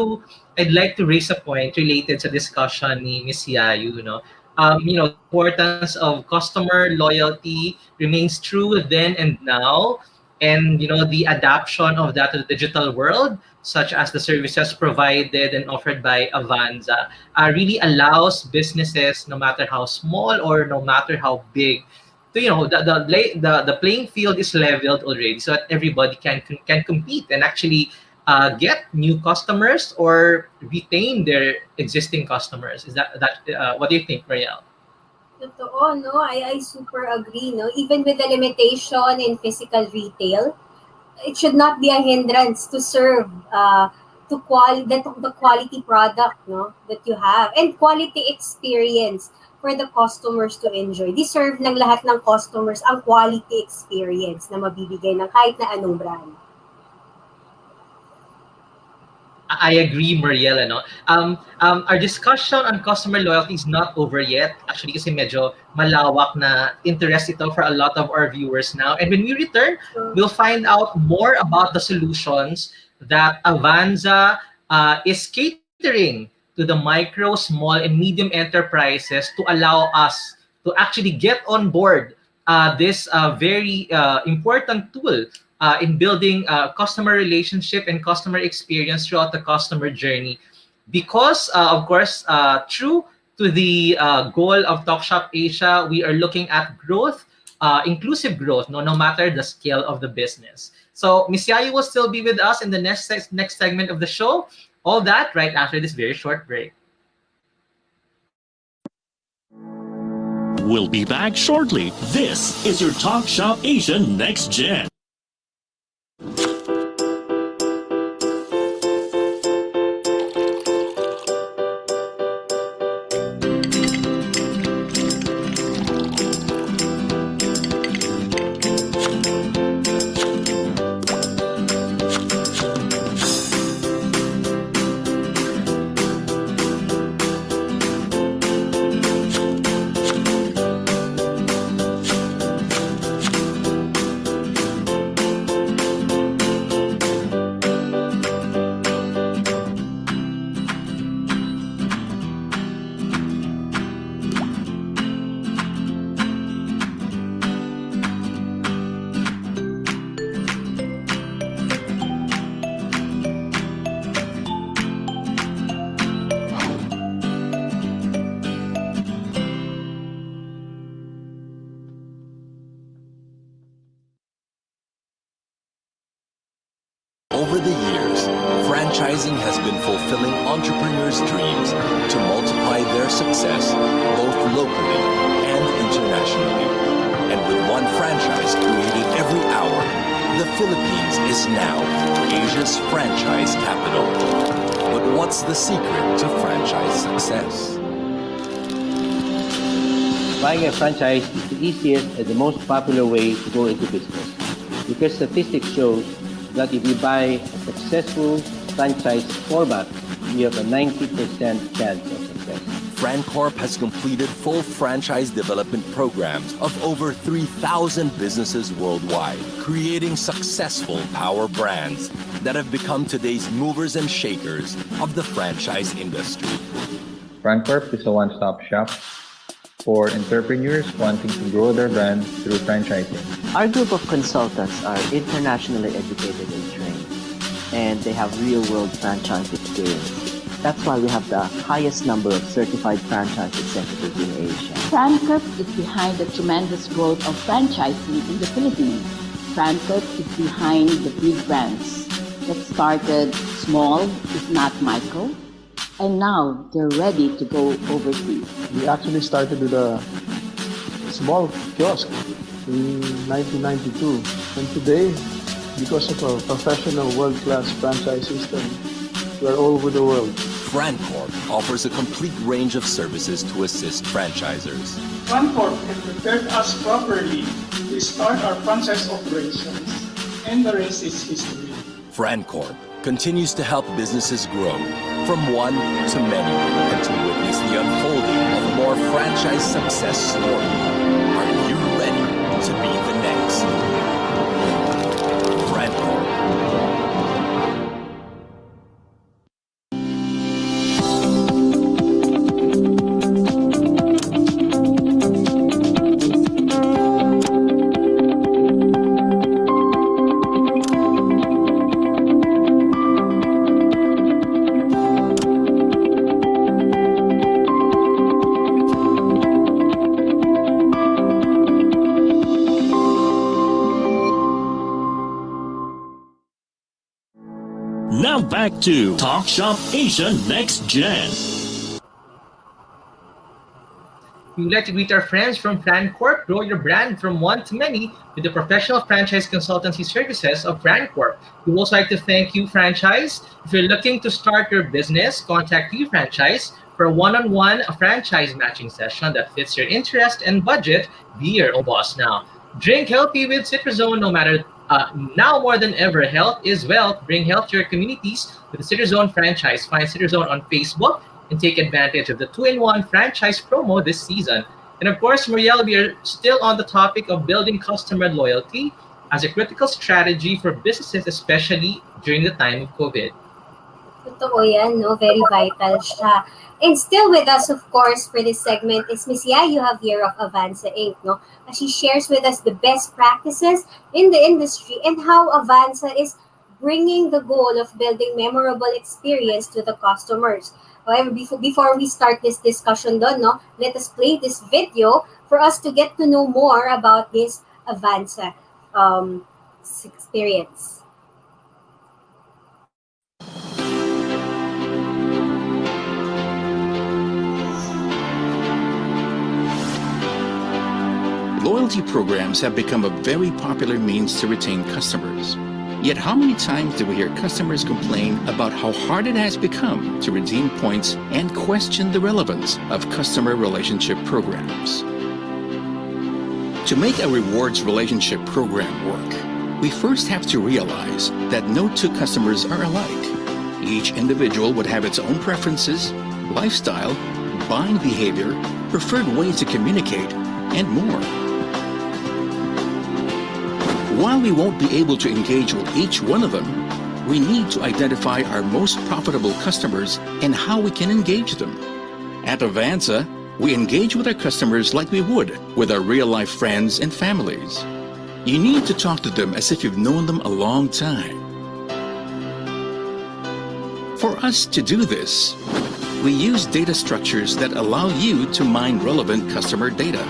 to raise a point related to discussion ni Miss Yayu, the importance of customer loyalty remains true then and now, and the adoption of that to the digital world, such as the services provided and offered by Avanza, really allows businesses, no matter how small or no matter how big, so the playing field is leveled already, so that everybody can compete and actually get new customers or retain their existing customers. Is that what do you think, Marielle? Totoo, no? I super agree, no? Even with the limitation in physical retail, it should not be a hindrance to serve the quality product, no, that you have, and quality experience for the customers to enjoy. Deserve ng lahat ng customers ang quality experience na mabibigay ng kahit na anong brand. I agree, Mariela. Our discussion on customer loyalty is not over yet. Actually, kasi medyo malawak na interest ito for a lot of our viewers now. And when we return, we'll find out more about the solutions that Avanza is catering to to the micro, small, and medium enterprises to allow us to actually get on board this very important tool in building customer relationship and customer experience throughout the customer journey. Because, of course, true to the goal of TalkShop Asia, we are looking at growth, inclusive growth, no matter the scale of the business. So Miss Yayi will still be with us in the next segment of the show. All that right after this very short break. We'll be back shortly. This is your Talk Shop Asia Next Gen. Over the years, franchising has been fulfilling entrepreneurs' dreams to multiply their success both locally and internationally. And with one franchise created every hour, the Philippines is now Asia's franchise capital. But what's the secret to franchise success? Buying a franchise is the easiest and the most popular way to go into business, because statistics shows that if you buy a successful franchise format, you have a 90% chance of success. FranCorp has completed full franchise development programs of over 3,000 businesses worldwide, creating successful power brands that have become today's movers and shakers of the franchise industry. FranCorp is a one-stop shop for entrepreneurs wanting to grow their brand through franchising. Our group of consultants are internationally educated and trained, and they have real-world franchise experience. That's why we have the highest number of certified franchise executives in Asia. FranCorp is behind the tremendous growth of franchising in the Philippines. FranCorp is behind the big brands that started small, if not micro, and now they're ready to go overseas. We actually started with a small kiosk in 1992, and today, because of our professional world-class franchise system, we're all over the world. FranCorp offers a complete range of services to assist franchisers. FranCorp has prepared us properly to start our franchise operations, and the rest is history. FranCorp continues to help businesses grow from one to many and to witness the unfolding of more franchise success stories. Are you ready to be the next? FranCorp. Now back to Talk Shop Asia Next Gen. We would like to greet our friends from FranCorp. Grow your brand from one to many with the professional franchise consultancy services of FranCorp. We would also like to thank you, franchise. If you're looking to start your business, contact you, franchise, for a one-on-one franchise matching session that fits your interest and budget. Be your own boss now. Drink healthy with Citrazone. No matter now more than ever, health is wealth. Bring health to your communities with the Citrazone franchise. Find Citrazone on Facebook and take advantage of the 2-in-1 franchise promo this season. And of course, Muriel, we are still on the topic of building customer loyalty as a critical strategy for businesses, especially during the time of COVID. Totoo yan, no? Very vital siya. And still with us, of course, for this segment is Miss You have here of Avanza Inc., no? As she shares with us the best practices in the industry and how Avanza is bringing the goal of building memorable experience to the customers. However, before we start this discussion, no, let us play this video for us to get to know more about this Avanza um, experience. Loyalty programs have become a very popular means to retain customers. Yet how many times do we hear customers complain about how hard it has become to redeem points and question the relevance of customer relationship programs? To make a rewards relationship program work, we first have to realize that no two customers are alike. Each individual would have its own preferences, lifestyle, buying behavior, preferred ways to communicate, and more. While we won't be able to engage with each one of them, we need to identify our most profitable customers and how we can engage them. At Avanza, we engage with our customers like we would with our real-life friends and families. You need to talk to them as if you've known them a long time. For us to do this, we use data structures that allow you to mine relevant customer data.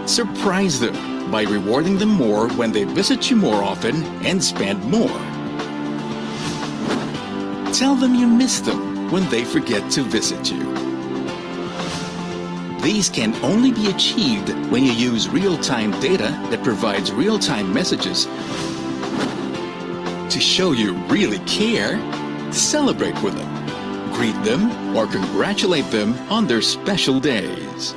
Surprise them by rewarding them more when they visit you more often and spend more. Tell them you miss them when they forget to visit you. These can only be achieved when you use real-time data that provides real-time messages to show you really care. Celebrate with them, greet them, or congratulate them on their special days.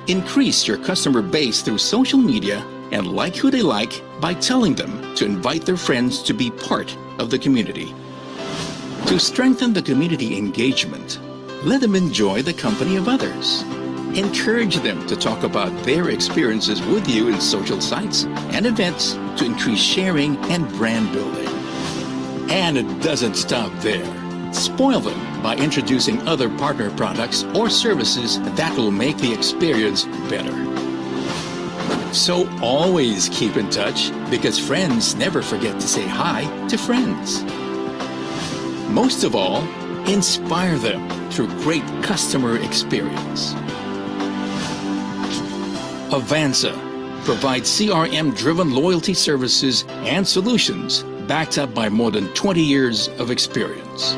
Increase your customer base through social media and like who they like by telling them to invite their friends to be part of the community. To strengthen the community engagement, let them enjoy the company of others. Encourage them to talk about their experiences with you in social sites and events to increase sharing and brand building. And it doesn't stop there. Spoil them by introducing other partner products or services that will make the experience better. So always keep in touch because friends never forget to say hi to friends. Most of all, inspire them through great customer experience. Avanza provides CRM-driven loyalty services and solutions backed up by more than 20 years of experience.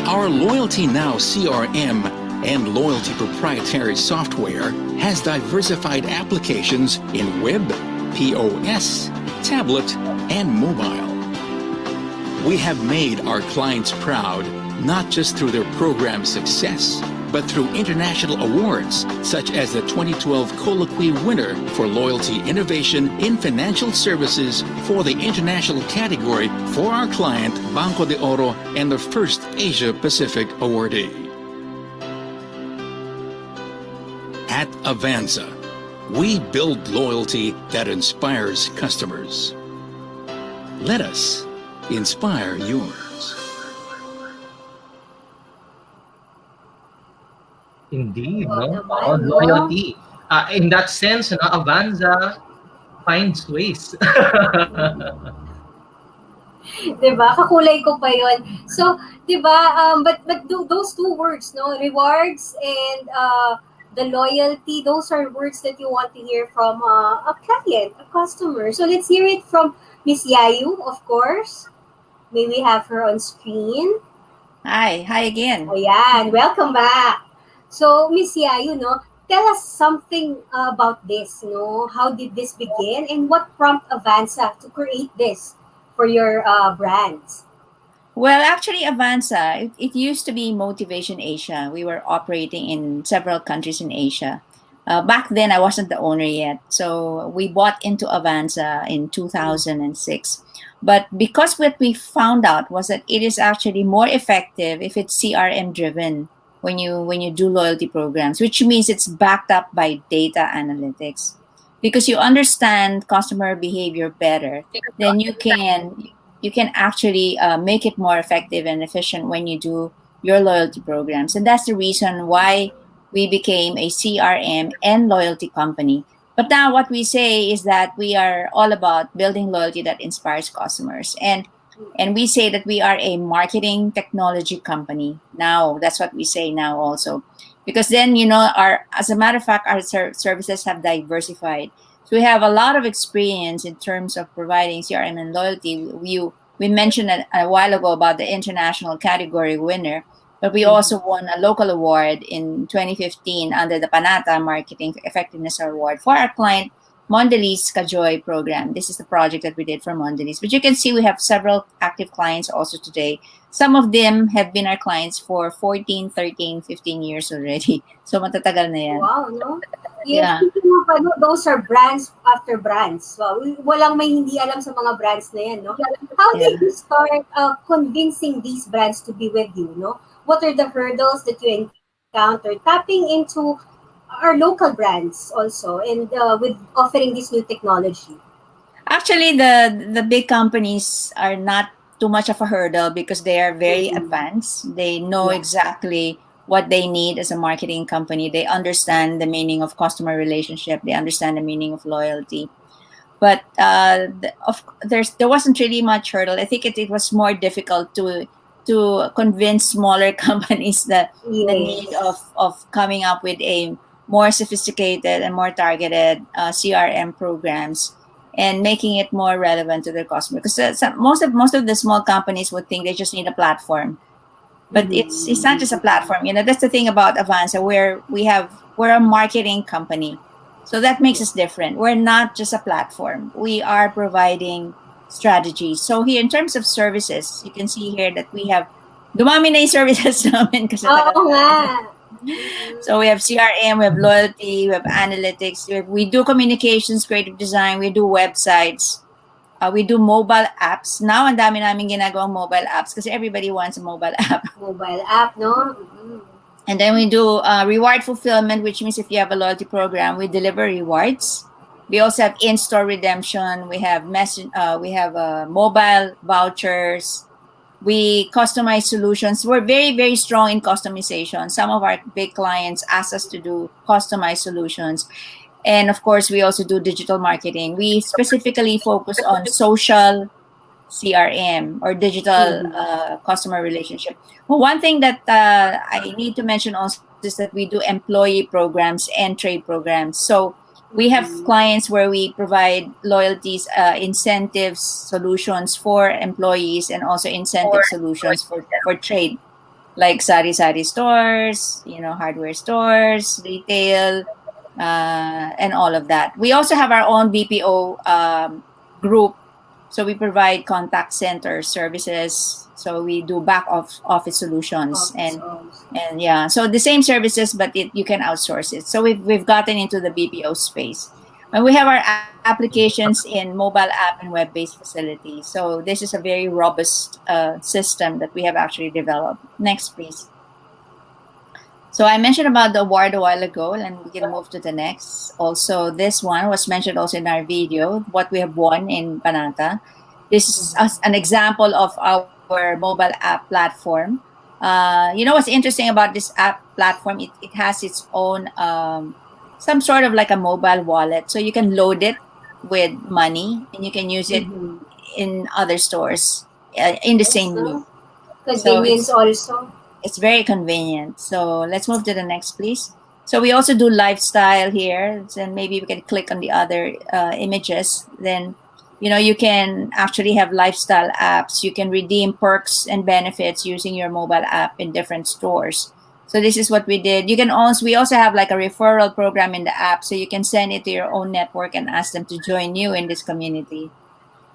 Our Loyalty Now CRM and Loyalty proprietary software has diversified applications in web, POS, tablet, and mobile. We have made our clients proud not just through their program success, but through international awards such as the 2012 Colloquy winner for Loyalty Innovation in Financial Services for the international category for our client Banco de Oro and the first Asia Pacific awardee. At Avanza, we build loyalty that inspires customers. Let us inspire yours. Indeed, no? Loyalty. In that sense, no, Avanza finds ways. Diba? Kakulay ko pa yon. So, diba, those two words, no, rewards and the loyalty, those are words that you want to hear from a client, a customer. So let's hear it from Miss Yayu, of course. May we have her on screen? Hi again. Ayan, welcome back. So, Miss Yayu, no, tell us something about this, no? How did this begin and what prompted Avanza to create this for your brands? Well, actually, Avanza, it used to be Motivation Asia. We were operating in several countries in Asia. Back then, I wasn't the owner yet. So we bought into Avanza in 2006. But because what we found out was that it is actually more effective if it's CRM driven when you do loyalty programs, which means it's backed up by data analytics. Because you understand customer behavior better, then you can actually make it more effective and efficient when you do your loyalty programs. And that's the reason why we became a CRM and loyalty company. But now what we say is that we are all about building loyalty that inspires customers. And we say that we are a marketing technology company. Now that's what we say now also. Because then our as a matter of fact our services have diversified. So we have a lot of experience in terms of providing CRM and loyalty. We mentioned a while ago about the international category winner, but we also won a local award in 2015 under the Panata Marketing Effectiveness Award for our client Mondelez Kajoy program. This is the project that we did for Mondelez. But you can see we have several active clients also today. Some of them have been our clients for 14, 13, 15 years already. So matatagal na yan. Wow, no? Yeah. Speaking of, those are brands after brands. So, walang may hindi alam sa mga brands na yan, no? How did you start convincing these brands to be with you, no? What are the hurdles that you encountered tapping into our local brands also and with offering this new technology? Actually, the big companies are not too much of a hurdle because they are very advanced. They know exactly what they need as a marketing company. They understand the meaning of customer relationship. They understand the meaning of loyalty. But there wasn't really much hurdle. I think it was more difficult to convince smaller companies the need of coming up with a more sophisticated and more targeted CRM programs and making it more relevant to their customer. Because most of the small companies would think they just need a platform, but it's not just a platform. That's the thing about Avanza, where we're a marketing company, so that makes us different. We're not just a platform. We are providing strategies. So here, in terms of services, you can see here that we have dumami na yung services namin kasi so we have CRM, we have loyalty, we have analytics, we do communications, creative design, we do websites, we do mobile apps. Now, ang dami namin ginagawang mobile apps kasi everybody wants a mobile app. Mobile app, no? And then we do reward fulfillment, which means if you have a loyalty program, we deliver rewards. We also have in-store redemption. We have mobile vouchers. We customize solutions. We're very, very strong in customization. Some of our big clients ask us to do customized solutions. And of course, we also do digital marketing. We specifically focus on social CRM or digital customer relationship. Well, one thing that I need to mention also is that we do employee programs and trade programs. So we have clients where we provide loyalties, incentives, solutions for employees, and also incentive solutions for trade, like sari-sari stores, hardware stores, retail, and all of that. We also have our own BPO group. So we provide contact center services. So we do back office solutions and yeah. So the same services, but you can outsource it. So we've gotten into the BPO space. And we have our applications in mobile app and web-based facilities. So this is a very robust system that we have actually developed. Next, please. So I mentioned about the award a while ago, and we can move to the next. Also, this one was mentioned also in our video, what we have won in Panata. This is an example of our mobile app platform. What's interesting about this app platform? It has its own, some sort of like a mobile wallet. So you can load it with money, and you can use it in other stores in the same loop. Convenience also. It's very convenient. So let's move to the next, please. So we also do lifestyle here. And maybe we can click on the other images. Then, you can actually have lifestyle apps. You can redeem perks and benefits using your mobile app in different stores. So this is what we did. We also have like a referral program in the app. So you can send it to your own network and ask them to join you in this community.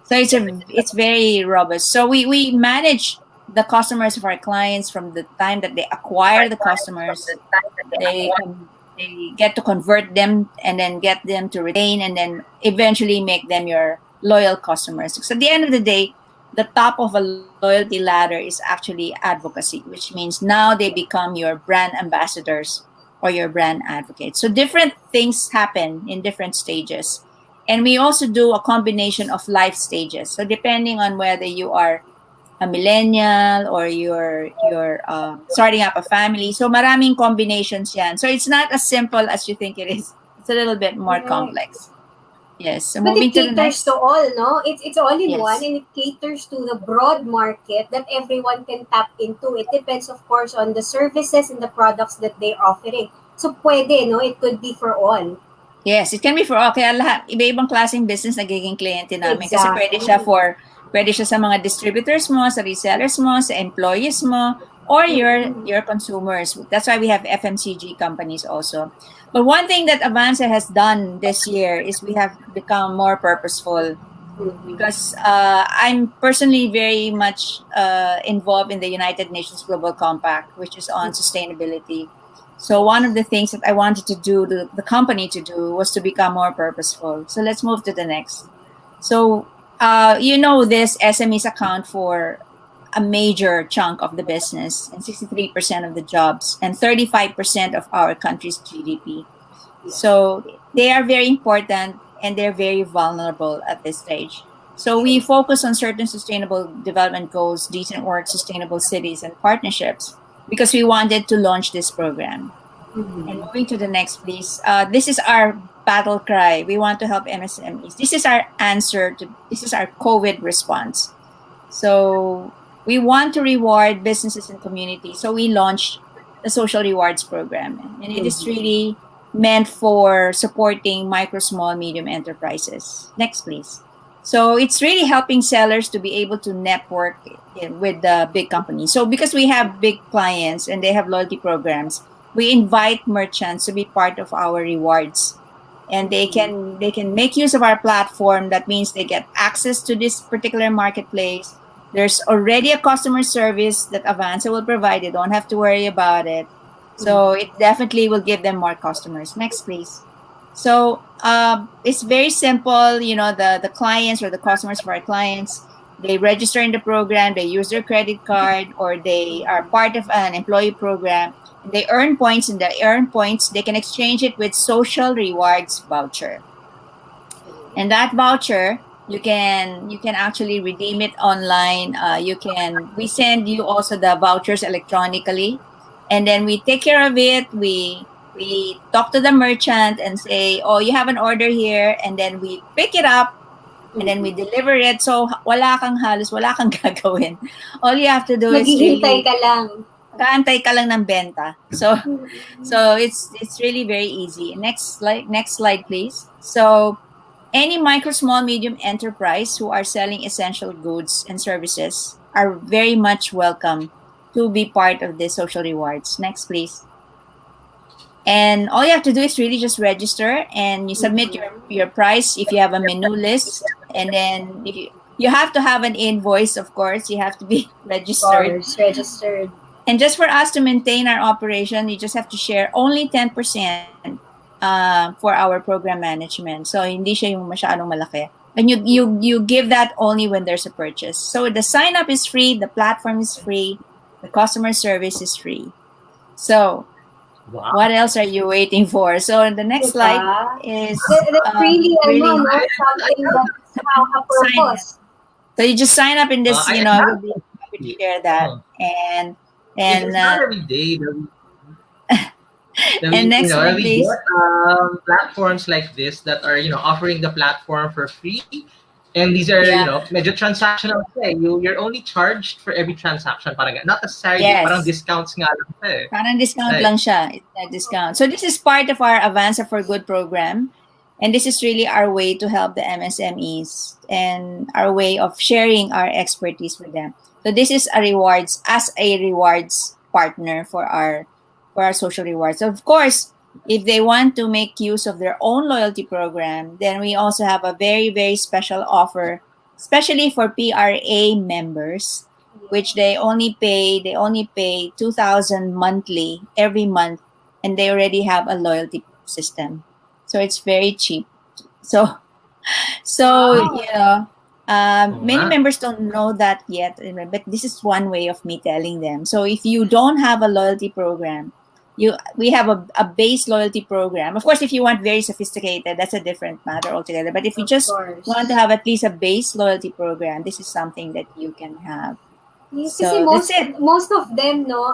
So it's very robust. So we manage the customers of our clients from the time that they acquire the customers. they get to convert them and then get them to retain and then eventually make them your loyal customers. So at the end of the day, the top of a loyalty ladder is actually advocacy, which means now they become your brand ambassadors or your brand advocates. So different things happen in different stages. And we also do a combination of life stages. So depending on whether you are a millennial or you're starting up a family. So maraming combinations yan. So it's not as simple as you think it is. It's a little bit more Correct. complex. Yes. So But moving it to the caters next. to all, no? It's all in one, Yes. and it caters to the broad market that everyone can tap into. It depends, of course, on the services and the products that they're offering. So pwede, no? It could be for all. Yes, it can be for all. Kaya lahat, iba-ibang klaseng business nagiging kliyente namin. Kasi Exactly. pwede siya sa mga distributors mo, sa resellers mo, sa employees mo, or your consumers. That's why we have FMCG companies also. But one thing that Avanza has done this year is we have become more purposeful because I'm personally very much involved in the United Nations Global Compact, which is on sustainability. So one of the things that I wanted to do, the company to do, was to become more purposeful. So let's move to the next. So this SMEs account for a major chunk of the business and 63% of the jobs and 35% of our country's GDP. So they are very important and they're very vulnerable at this stage. So we focus on certain sustainable development goals, decent work, sustainable cities, and partnerships because we wanted to launch this program. And moving to the next, please. This is our battle cry. We want to help MSMEs. This is our answer to this is our COVID response. So we want to reward businesses and communities. So we launched the social rewards program, and it is really meant for supporting micro, small, medium enterprises. Next, please. So it's really helping sellers to be able to network with the big companies. So because we have big clients and they have loyalty programs, we invite merchants to be part of our rewards, and they can make use of our platform. That means they get access to this particular marketplace. There's already a customer service that Avanza will provide. They don't have to worry about it. So it definitely will give them more customers. Next, please. So it's very simple. The clients or the customers of our clients, they register in the program, they use their credit card, or they are part of an employee program. They earn points, and the earn points, they can exchange it with social rewards voucher. And that voucher, you can actually redeem it online. We send you also the vouchers electronically, and then we take care of it. We talk to the merchant and say, oh, you have an order here, and then we pick it up and then we deliver it. So wala kang gagawin. All you have to do is Maghihintay really ka lang. kaantay ka lang ng benta. So it's really very easy. Next slide please. So any micro, small, medium enterprise who are selling essential goods and services are very much welcome to be part of the social rewards. Next, please. And all you have to do is really just register and you submit your price if you have a menu list. And then if you have to have an invoice, of course, you have to be registered. Of course, registered. And just for us to maintain our operation, you just have to share only 10% for our program management. So hindi siya yung masyadong malaki. And you give that only when there's a purchase. So the sign up is free, the platform is free, the customer service is free. So what else are you waiting for? So the next slide is That's really, really something that's a purpose. So you just sign up in this, I I will be happy to share that. And it's not every day that and next one, we please. get platforms like this that are offering the platform for free, and these are medyo transactional. You're only charged for every transaction, parang not necessarily parang discounts nga lang siya eh. Parang discount lang siya. It's a discount. So this is part of our Avanza for Good program, and this is really our way to help the MSMEs and our way of sharing our expertise with them. So this is a rewards partner for our social rewards. Of course, if they want to make use of their own loyalty program, then we also have a very, very special offer, especially for PRA members, which they only pay 2,000 monthly every month, and they already have a loyalty system. So it's very cheap. So Wow. many members don't know that yet, but this is one way of me telling them. So if you don't have a loyalty program, we have a base loyalty program. Of course, if you want very sophisticated, that's a different matter altogether. But if you Of just course. want to have at least a base loyalty program, this is something that you can have. Yes, kasi So that's it. most of them, no,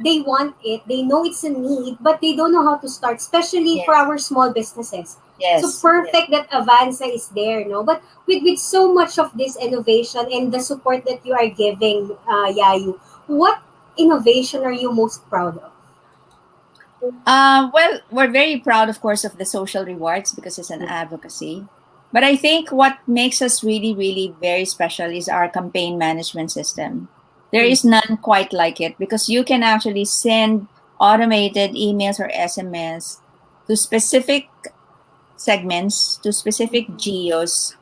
they want it. They know it's a need, but they don't know how to start, especially for Yes. our small businesses. So Yes. perfect that Avanza is there, no. But with so much of this innovation and the support that you are giving, Yayu, what innovation are you most proud of? Well, we're very proud, of course, of the social rewards because it's an advocacy. But I think what makes us really, really very special is our campaign management system. There is none quite like it because you can actually send automated emails or SMS to specific segments, to specific geos,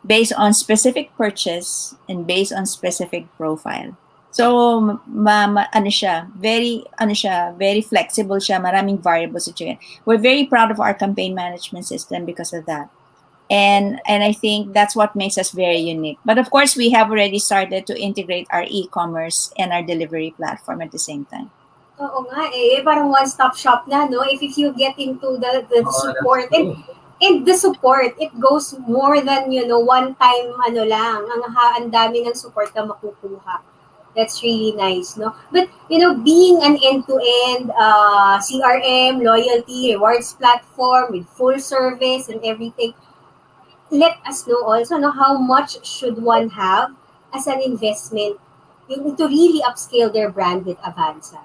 based on specific purchase and based on specific profile. So, ano siya, very flexible siya, maraming variables at siya. We're very proud of our campaign management system because of that. And I think that's what makes us very unique. But of course, we have already started to integrate our e-commerce and our delivery platform at the same time. Oo nga eh, parang one-stop shop na, no? If you get into the support and the support, it goes more than, one time ano lang, ang dami ng support na makukuha. That's really nice, no? But, being an end-to-end CRM, loyalty, rewards platform with full service and everything, let us know also, no, how much should one have as an investment to really upscale their brand with Avanza?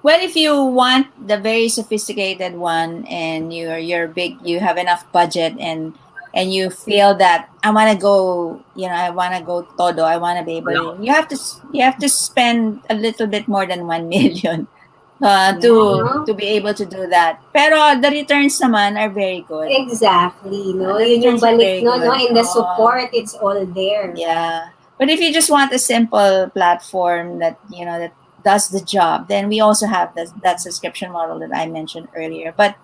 Well, if you want the very sophisticated one and you're big, you have enough budget and you feel that I want to go, I want to go todo, I want to be able. You have to spend a little bit more than 1 million to be able to do that. Pero the returns naman are very good. Exactly, no? The Yun yung returns are balik, very no? good. In the support, it's all there. Yeah. But if you just want a simple platform that that does the job, then we also have that subscription model that I mentioned earlier. But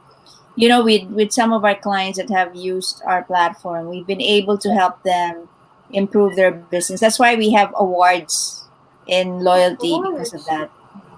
with some of our clients that have used our platform, we've been able to help them improve their business. That's why we have awards in loyalty because of that.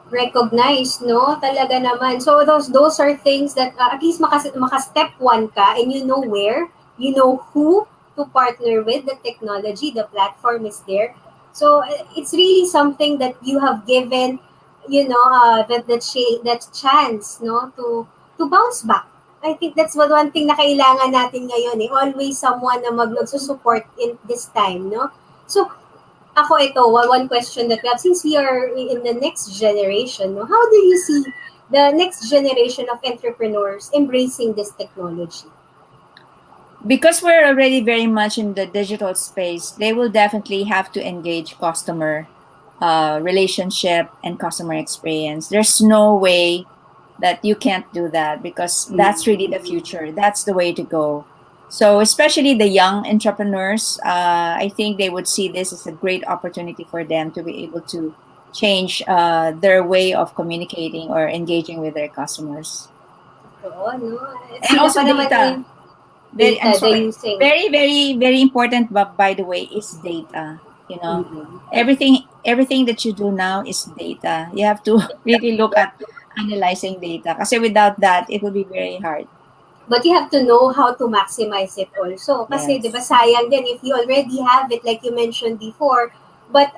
Recognize, no? Talaga naman. So those are things that at least maka-step one ka and you know where, you know who to partner with, the technology, the platform is there. So it's really something that you have given, that chance, no, to bounce back. I think that's one thing na kailangan natin ngayon eh. Always someone na magsusupport in this time, no? So ako ito, one question that we have, since we are in the next generation, no, how do you see the next generation of entrepreneurs embracing this technology? Because we're already very much in the digital space, they will definitely have to engage customer relationship and customer experience. There's no way that you can't do that because that's really the future. That's the way to go. So especially the young entrepreneurs, I think they would see this as a great opportunity for them to be able to change their way of communicating or engaging with their customers. Oo, no? And also data. Very, very, very important, but by the way, is data. Everything that you do now is data. You have to really look at analyzing data. Kasi without that, it will be very hard. But you have to know how to maximize it also. Kasi, Yes. di ba, sayang din if you already have it, like you mentioned before, but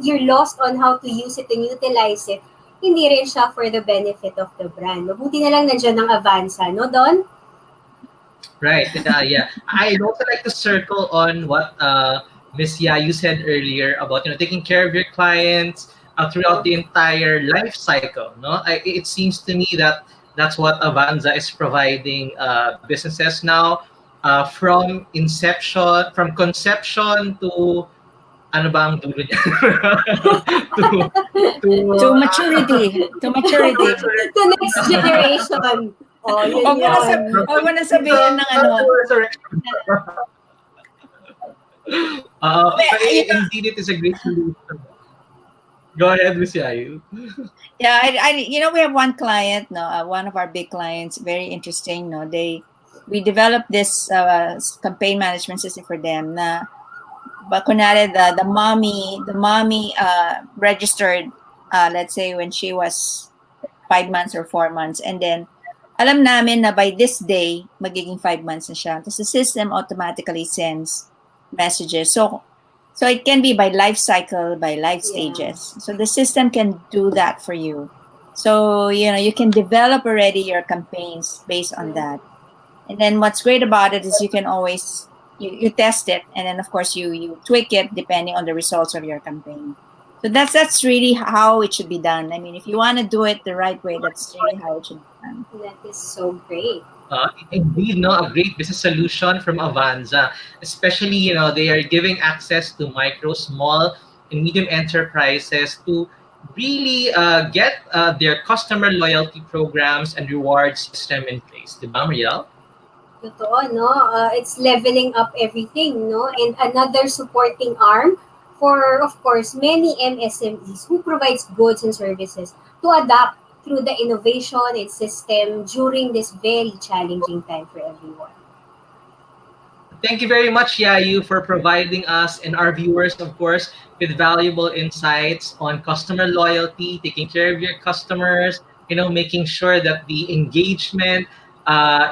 you're lost on how to use it and utilize it, hindi rin siya for the benefit of the brand. Mabuti na lang nandiyan ang Avanza, no, Don? Right. Yeah. I'd also like to circle on what Miss Yayu said earlier about taking care of your clients throughout the entire life cycle. No, it seems to me that that's what Avanza is providing businesses now, from conception to ano ba ang dulo niya? to maturity. To maturity. To next generation. Oh, yun Huwag mo na sabihin ng ano. Indeed, it is a great solution. Go ahead, Miss Yayu. Yeah, we have one client, no, one of our big clients, very interesting, no. We developed this campaign management system for them. Na, but kunwari, the mommy registered, let's say when she was 5 months or 4 months, and then alam namin na by this day magiging 5 months na siya. Tapos the system automatically sends messages. So it can be by life cycle, by life stages. So the system can do that for you. So, you can develop already your campaigns based on that. And then what's great about it is you can always, you test it. And then, of course, you tweak it depending on the results of your campaign. So that's really how it should be done. I mean, if you want to do it the right way, that's really how it should be done. That is so great. Indeed, no, a great business solution from Avanza. Especially, they are giving access to micro, small, and medium enterprises to really get their customer loyalty programs and reward system in place. Diba, Mariel? Totoo, no? It's leveling up everything, no? And another supporting arm for, of course, many MSMEs who provides goods and services to adapt through the innovation and system during this very challenging time for everyone. Thank you very much, Yayu, for providing us and our viewers, of course, with valuable insights on customer loyalty, taking care of your customers, making sure that the engagement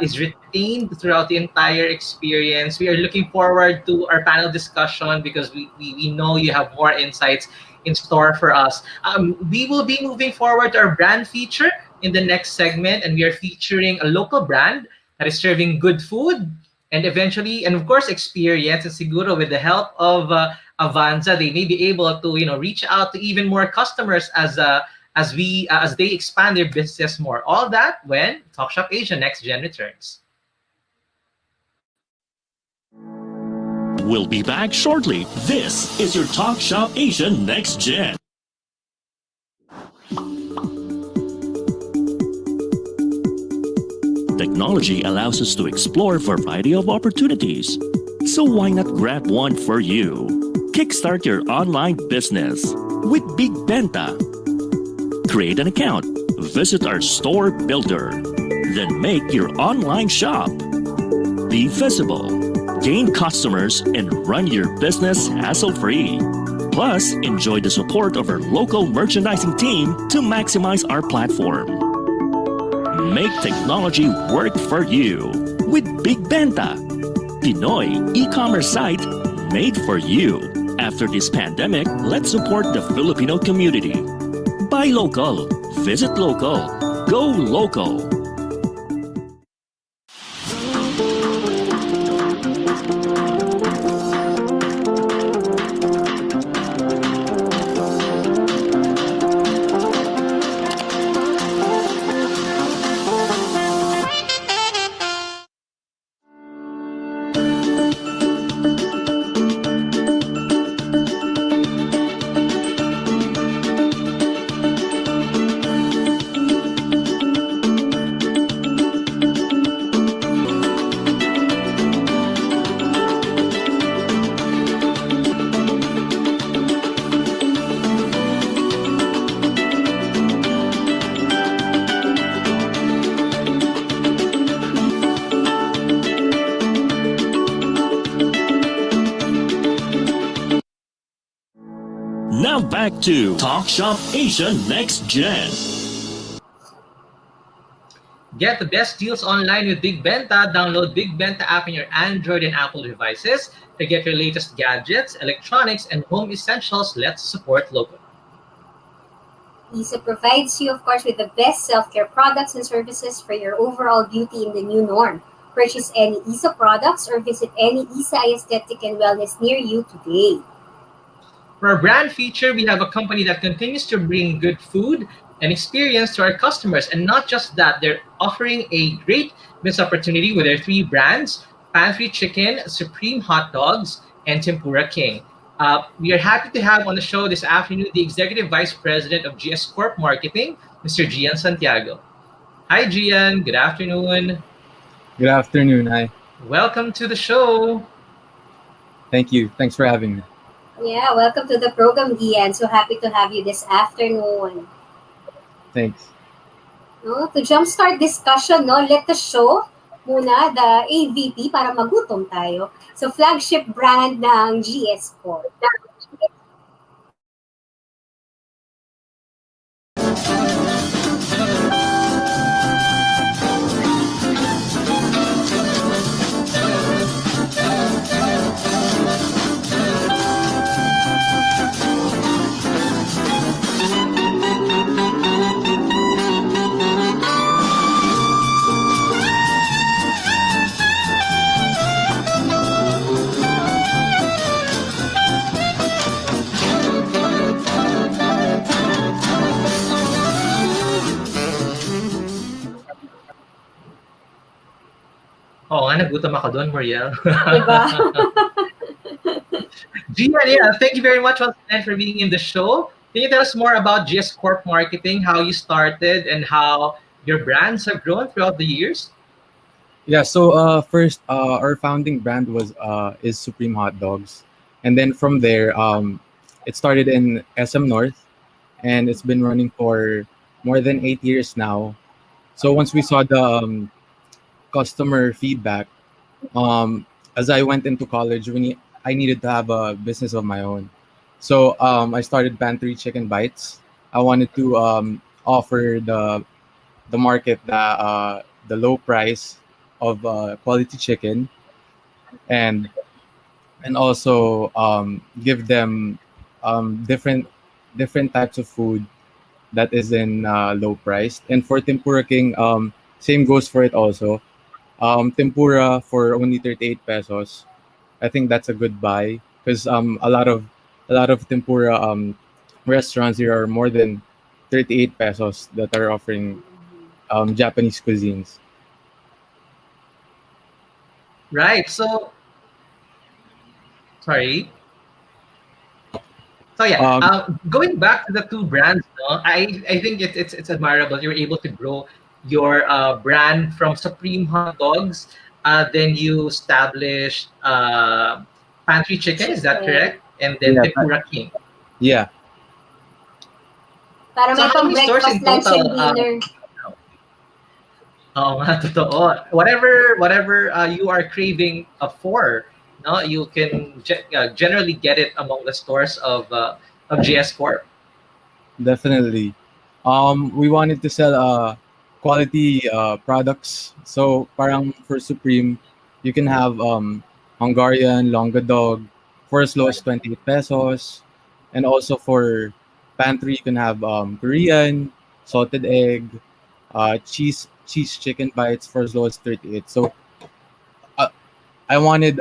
is retained throughout the entire experience. We are looking forward to our panel discussion because we know you have more insights in store for us. We will be moving forward to our brand feature in the next segment, and we are featuring a local brand that is serving good food and eventually, and of course, experience. And siguro with the help of Avanza, they may be able to reach out to even more customers as they expand their business more. All that when Talk Shop Asia Next Gen returns. We'll be back shortly. This is your Talk Shop Asia Next Gen. Technology allows us to explore a variety of opportunities. So why not grab one for you? Kickstart your online business with Big Benta. Create an account, visit our store builder, then make your online shop. Be visible, gain customers, and run your business hassle-free. Plus, enjoy the support of our local merchandising team to maximize our platform. Make technology work for you with Big Benta, Pinoy e-commerce site made for you. After this pandemic, let's support the Filipino community. Buy local, visit local, go local. Now back to Talk Shop Asia Next Gen. Get the best deals online with Big Benta. Download Big Benta app on your Android and Apple devices to get your latest gadgets, electronics, and home essentials. Let's support local. ISA provides you, of course, with the best self-care products and services for your overall beauty in the new norm. Purchase any ISA products or visit any ISA Aesthetic and Wellness near you today. For our brand feature, we have a company that continues to bring good food and experience to our customers. And not just that, they're offering a great business opportunity with their 3 brands, Pantry Chicken, Supreme Hot Dogs, and Tempura King. We are happy to have on the show this afternoon the Executive Vice President of GS Corp Marketing, Mr. Gian Santiago. Hi, Gian. Good afternoon. Good afternoon. Hi. Welcome to the show. Thank you. Thanks for having me. Yeah, welcome to the program, Ian. So happy to have you this afternoon. Thanks. No, to jumpstart discussion, no, let us show muna the AVP para magutom tayo. So flagship brand ng GS Corp. Oo nga, nagutom ako doon, Muriel. Diba? Gian, yeah, thank you very much once again for being in the show. Can you tell us more about GS Corp Marketing, how you started, and how your brands have grown throughout the years? Yeah, so first our founding brand was is Supreme Hot Dogs. And then from there it started in SM North, and it's been running for more than 8 years now. So once we saw the customer feedback, um as I went into college, I needed to have a business of my own. So I started Pantry Chicken Bites. I wanted to offer the market the low price of quality chicken, and also give them different types of food that is in low priced. And for Tempura King, same goes for it also. Tempura for only 38 pesos. I think that's a good buy because a lot of tempura restaurants here are more than 38 pesos that are offering Japanese cuisines. Right. So, sorry. So yeah, Um, going back to the two brands, no, I think it's admirable you're able to grow your brand from Supreme Hot Dogs. Then you established Pantry Chicken, is that Chicken. correct? And then yeah, Tempura King. yeah. Para So may how pang many stores breakfast, in lunch, and total? dinner. Oo nga, totoo. Whatever you are craving for, no, you can generally get it among the stores of GS Corp. Definitely. We wanted to sell quality products. So parang for Supreme, you can have Hungarian longa dog for as low as 28 pesos. And also for pantry, you can have Korean, salted egg, cheese chicken bites for as low as 38. So uh, I wanted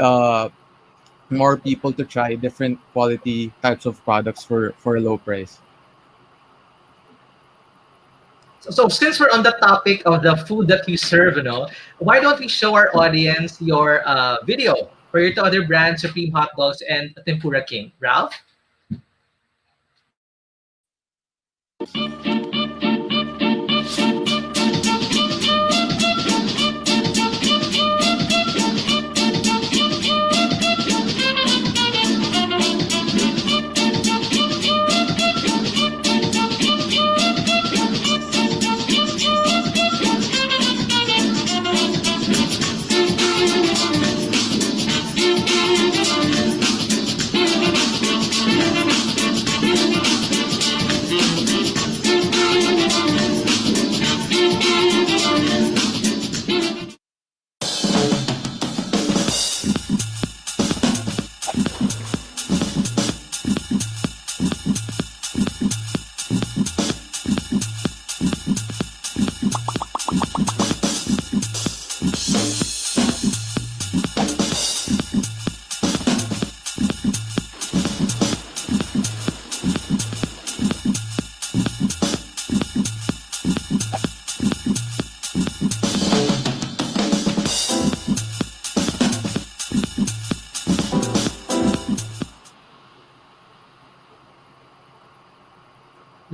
more people to try different quality types of products for a low price. So since we're on the topic of the food that you serve, why don't we show our audience your video for your two other brands, Supreme Hot Dogs and Tempura King? Ralph?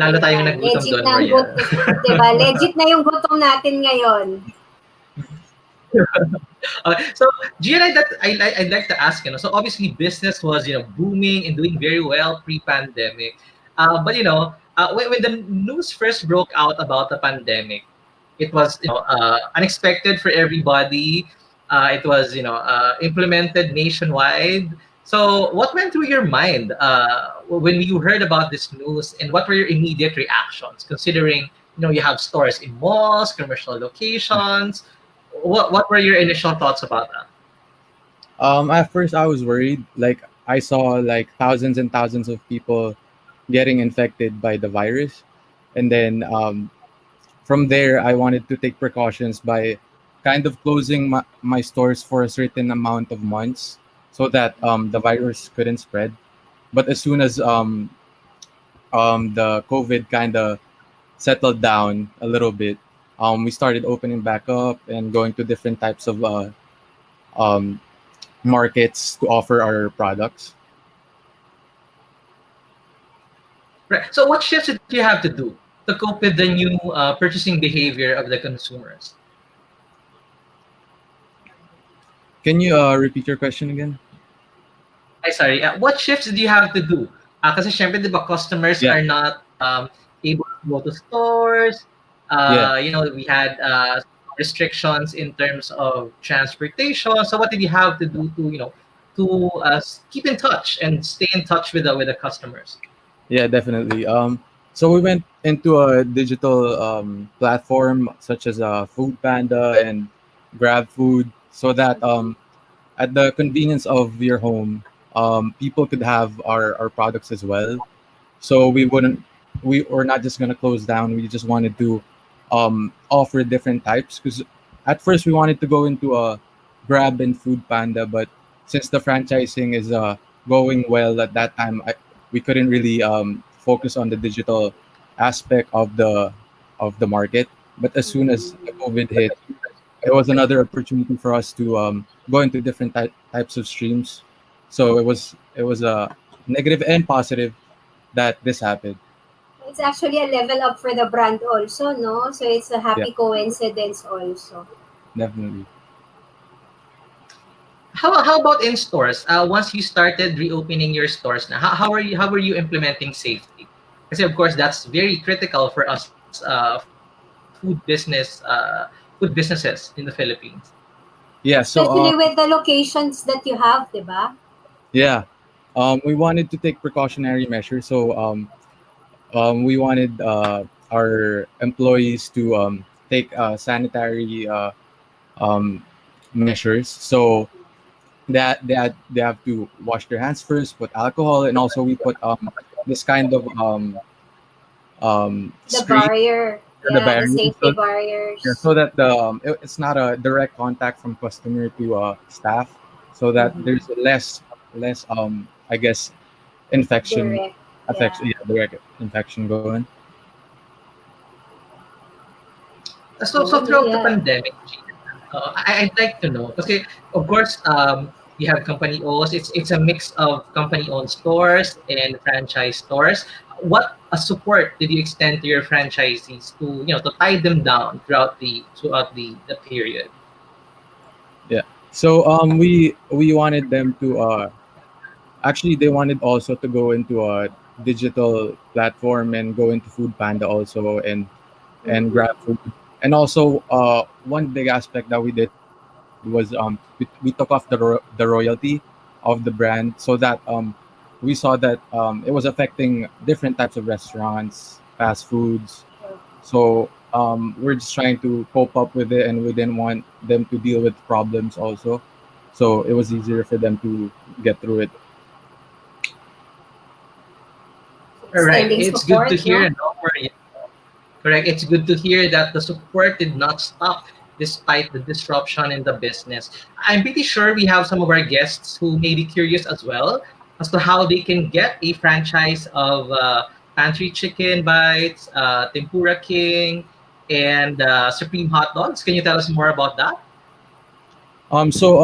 Lalo tayong nagutom Legit doon, na ang Mariel. gutom. Diba? Legit na yung gutom natin ngayon. So Gian, I'd like to ask, so obviously business was, booming and doing very well pre-pandemic. But when the news first broke out about the pandemic, it was, unexpected for everybody. It was, implemented nationwide. So what went through your mind when you heard about this news, and what were your immediate reactions, considering, you have stores in malls, commercial locations? What were your initial thoughts about that? At first I was worried. Like I saw like thousands and thousands of people getting infected by the virus, and then from there I wanted to take precautions by kind of closing my stores for a certain amount of months so that the virus couldn't spread. But as soon as the COVID kind of settled down a little bit, we started opening back up and going to different types of um, markets to offer our products. Right. So what shifts did you have to do to cope with the new purchasing behavior of the consumers? Can you repeat your question again? Ay, sorry. What shifts did you have to do? Kasi syempre, di ba, customers Yeah, are not able to go to stores. yeah. We had restrictions in terms of transportation. So what did you have to do to keep in touch and stay in touch with the customers? Yeah, definitely. So we went into a digital platform such as Food Panda and Grab Food, so that at the convenience of your home, people could have our products as well. So we were not just gonna close down. We just wanted to offer different types, because at first we wanted to go into a Grab and Food Panda, but since the franchising is going well at that time, we couldn't really focus on the digital aspect of the market. But as soon as the COVID hit, it was another opportunity for us to go into different types of streams. So it was a negative and positive that this happened. It's actually a level up for the brand also, no? So it's a Yeah, happy coincidence also. definitely. How about in stores? Once you started reopening your stores, now how were you implementing safety? Because of course that's very critical for us food businesses in the Philippines. Yeah. So Especially with the locations that you have, di ba? yeah, we wanted to take precautionary measures. So we wanted our employees to take sanitary um, measures. So that they have to wash their hands first, put alcohol, and also we put this kind of The screen, barrier. the Yeah, the barrier, safety so, yeah, barriers. so that it's not a direct contact from customer to staff, so that Mhm. there's less I guess infection Direct. affection, Yeah. yeah, direct infection going. So throughout the Yeah. pandemic, I'd like to know, because of course you have company owned. It's a mix of company owned stores and franchise stores. What a support did you extend to your franchisees to to tie them down throughout the period? Yeah. So we wanted them to actually they wanted also to go into a digital platform and go into Food Panda also, and Mhm. Grab Food. And also one big aspect that we did was we took off the royalty of the brand, so that we saw that it was affecting different types of restaurants, fast foods. So we're just trying to cope up with it, and we didn't want them to deal with problems also. So it was easier for them to get through it. All right, Extending it's good to support, hear. no? No worries. Correct. It's good to hear that the support did not stop despite the disruption in the business. I'm pretty sure we have some of our guests who may be curious as well as to how they can get a franchise of Pantry Chicken Bites, Tempura King, and Supreme Hot Dogs. Can you tell us more about that? So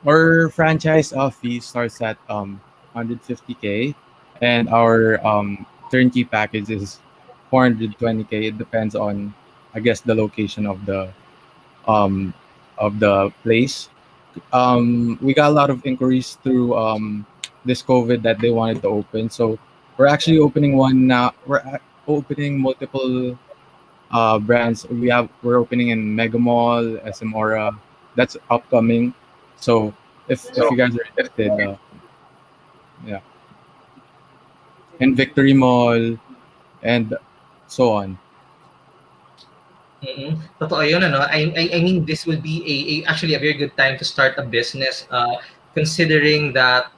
our franchise fee starts at 150K, and our turnkey package is 420K. It depends on, I guess, the location of the um of the place. We got a lot of inquiries through this COVID that they wanted to open. So we're actually opening one now. Opening multiple brands. We're opening in Mega Mall, SM Aura. That's upcoming. So if you guys are interested, yeah, and Victory Mall and so on. Totoo yun, ano? I mean, this would be actually a very good time to start a business, considering that,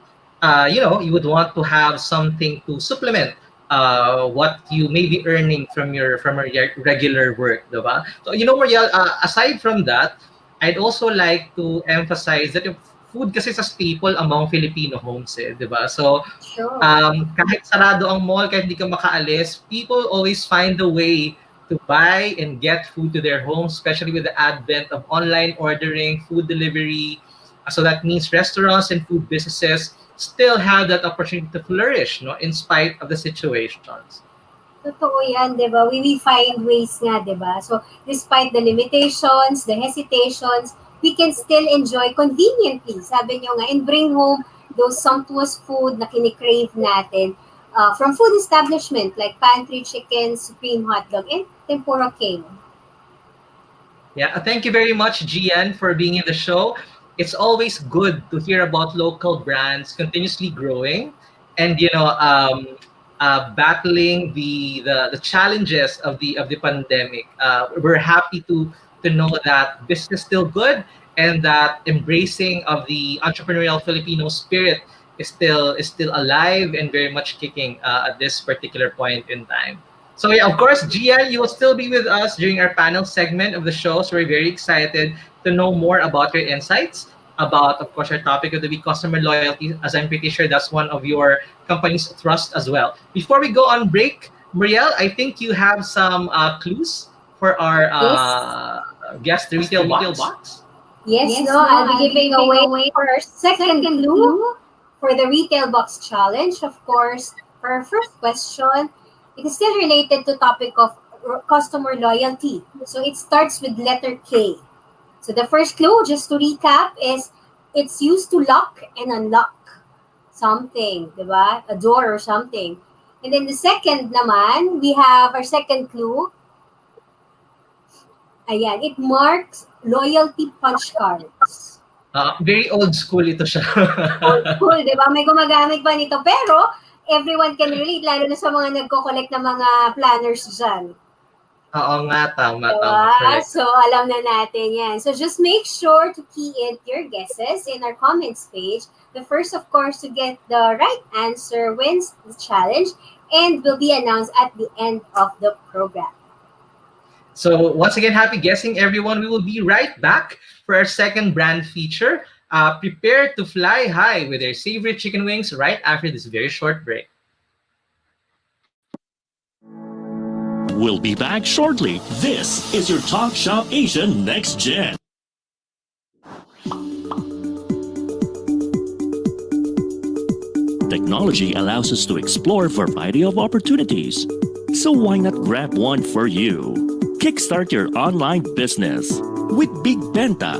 you would want to have something to supplement what you may be earning from your regular work, diba? So, Mariel, aside from that, I'd also like to emphasize that yung food kasi is a staple among Filipino homes, diba? So, Sure. kahit sarado ang mall, kahit hindi ka makaalis, people always find a way to buy and get food to their homes, especially with the advent of online ordering, food delivery. So that means restaurants and food businesses still have that opportunity to flourish, no, in spite of the situations. Totoo yan, di ba? We find ways nga, di ba? So, despite the limitations, the hesitations, we can still enjoy conveniently, sabi nyo nga, and bring home those sumptuous food na kinikrave natin from food establishment like Pantry Chicken, Supreme Hotdog, and Tempura King. Yeah, thank you very much, Gian, for being in the show. It's always good to hear about local brands continuously growing and battling the challenges of the pandemic. We're happy to know that business is still good and that embracing of the entrepreneurial Filipino spirit is still alive and very much kicking at this particular point in time. So yeah, of course, Gian, you will still be with us during our panel segment of the show. So we're very excited to know more about your insights about, of course, our topic of the week, customer loyalty, as I'm pretty sure that's one of your company's thrust as well. Before we go on break, Muriel, I think you have some clues for our guest retail box. Yes, no, I'll be giving away our second clue for the Retail Box Challenge. Of course, for our first question, it is still related to topic of customer loyalty. So it starts with letter K. So the first clue, just to recap, is it's used to lock and unlock something, diba? A door or something. And then the second naman, we have our second clue. Ayan, it marks loyalty punch cards. Very old school ito siya. Old school, di ba? May gumagamit pa nito. Pero, everyone can relate, lalo na sa mga nagko-collect ng mga planners dyan. Oo nga, tama. Correct. So, alam na natin yan. So, just make sure to key in your guesses in our comments page. The first, of course, to get the right answer wins the challenge and will be announced at the end of the program. So once again, happy guessing, everyone. We will be right back for our second brand feature. Prepare to fly high with their savory chicken wings right after this very short break. We'll be back shortly. This is your Talk Shop Asia Next Gen. Technology allows us to explore a variety of opportunities. So why not grab one for you? Kickstart your online business with Big Benta.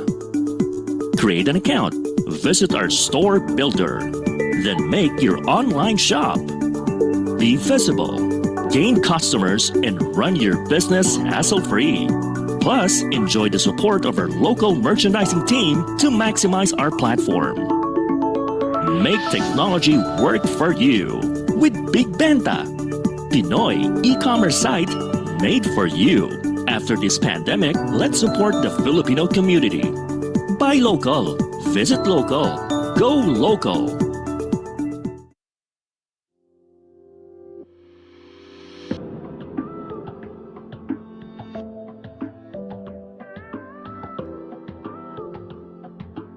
Create an account, visit our store builder, then make your online shop. Be visible, gain customers, and run your business hassle-free. Plus, enjoy the support of our local merchandising team to maximize our platform. Make technology work for you with Big Benta, Pinoy e-commerce site made for you. After this pandemic, let's support the Filipino community. Buy local, visit local, go local.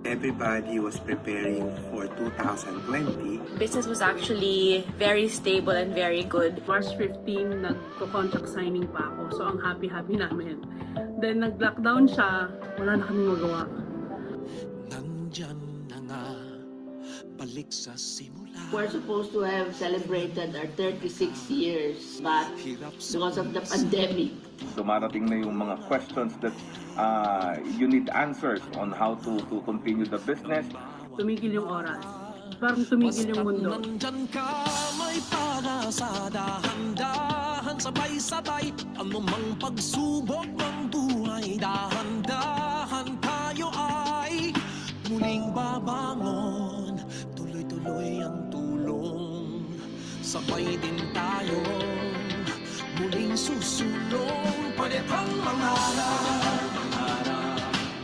Everybody was preparing for 2020. Business was actually very stable and very good. March 15, nagko-contract signing pa ako. So, ang happy-happy namin. Then, nag-lockdown siya. Wala na kaming magawa. Nandyan na nga, balik sa simula. We're supposed to have celebrated our 36 years, but because of the pandemic, dumarating na yung mga questions that you need answers on how to continue the business. Tumigil yung oras. Parang tumigil yung mundo. Nandyan ka, may pag-asa, dahan-dahan, sabay-sabay, anumang pagsubok ng buhay, dahan-dahan tayo ay muling babangon, tuloy-tuloy ang tulong, sabay din tayo, muling susulong, pwede pang mangarap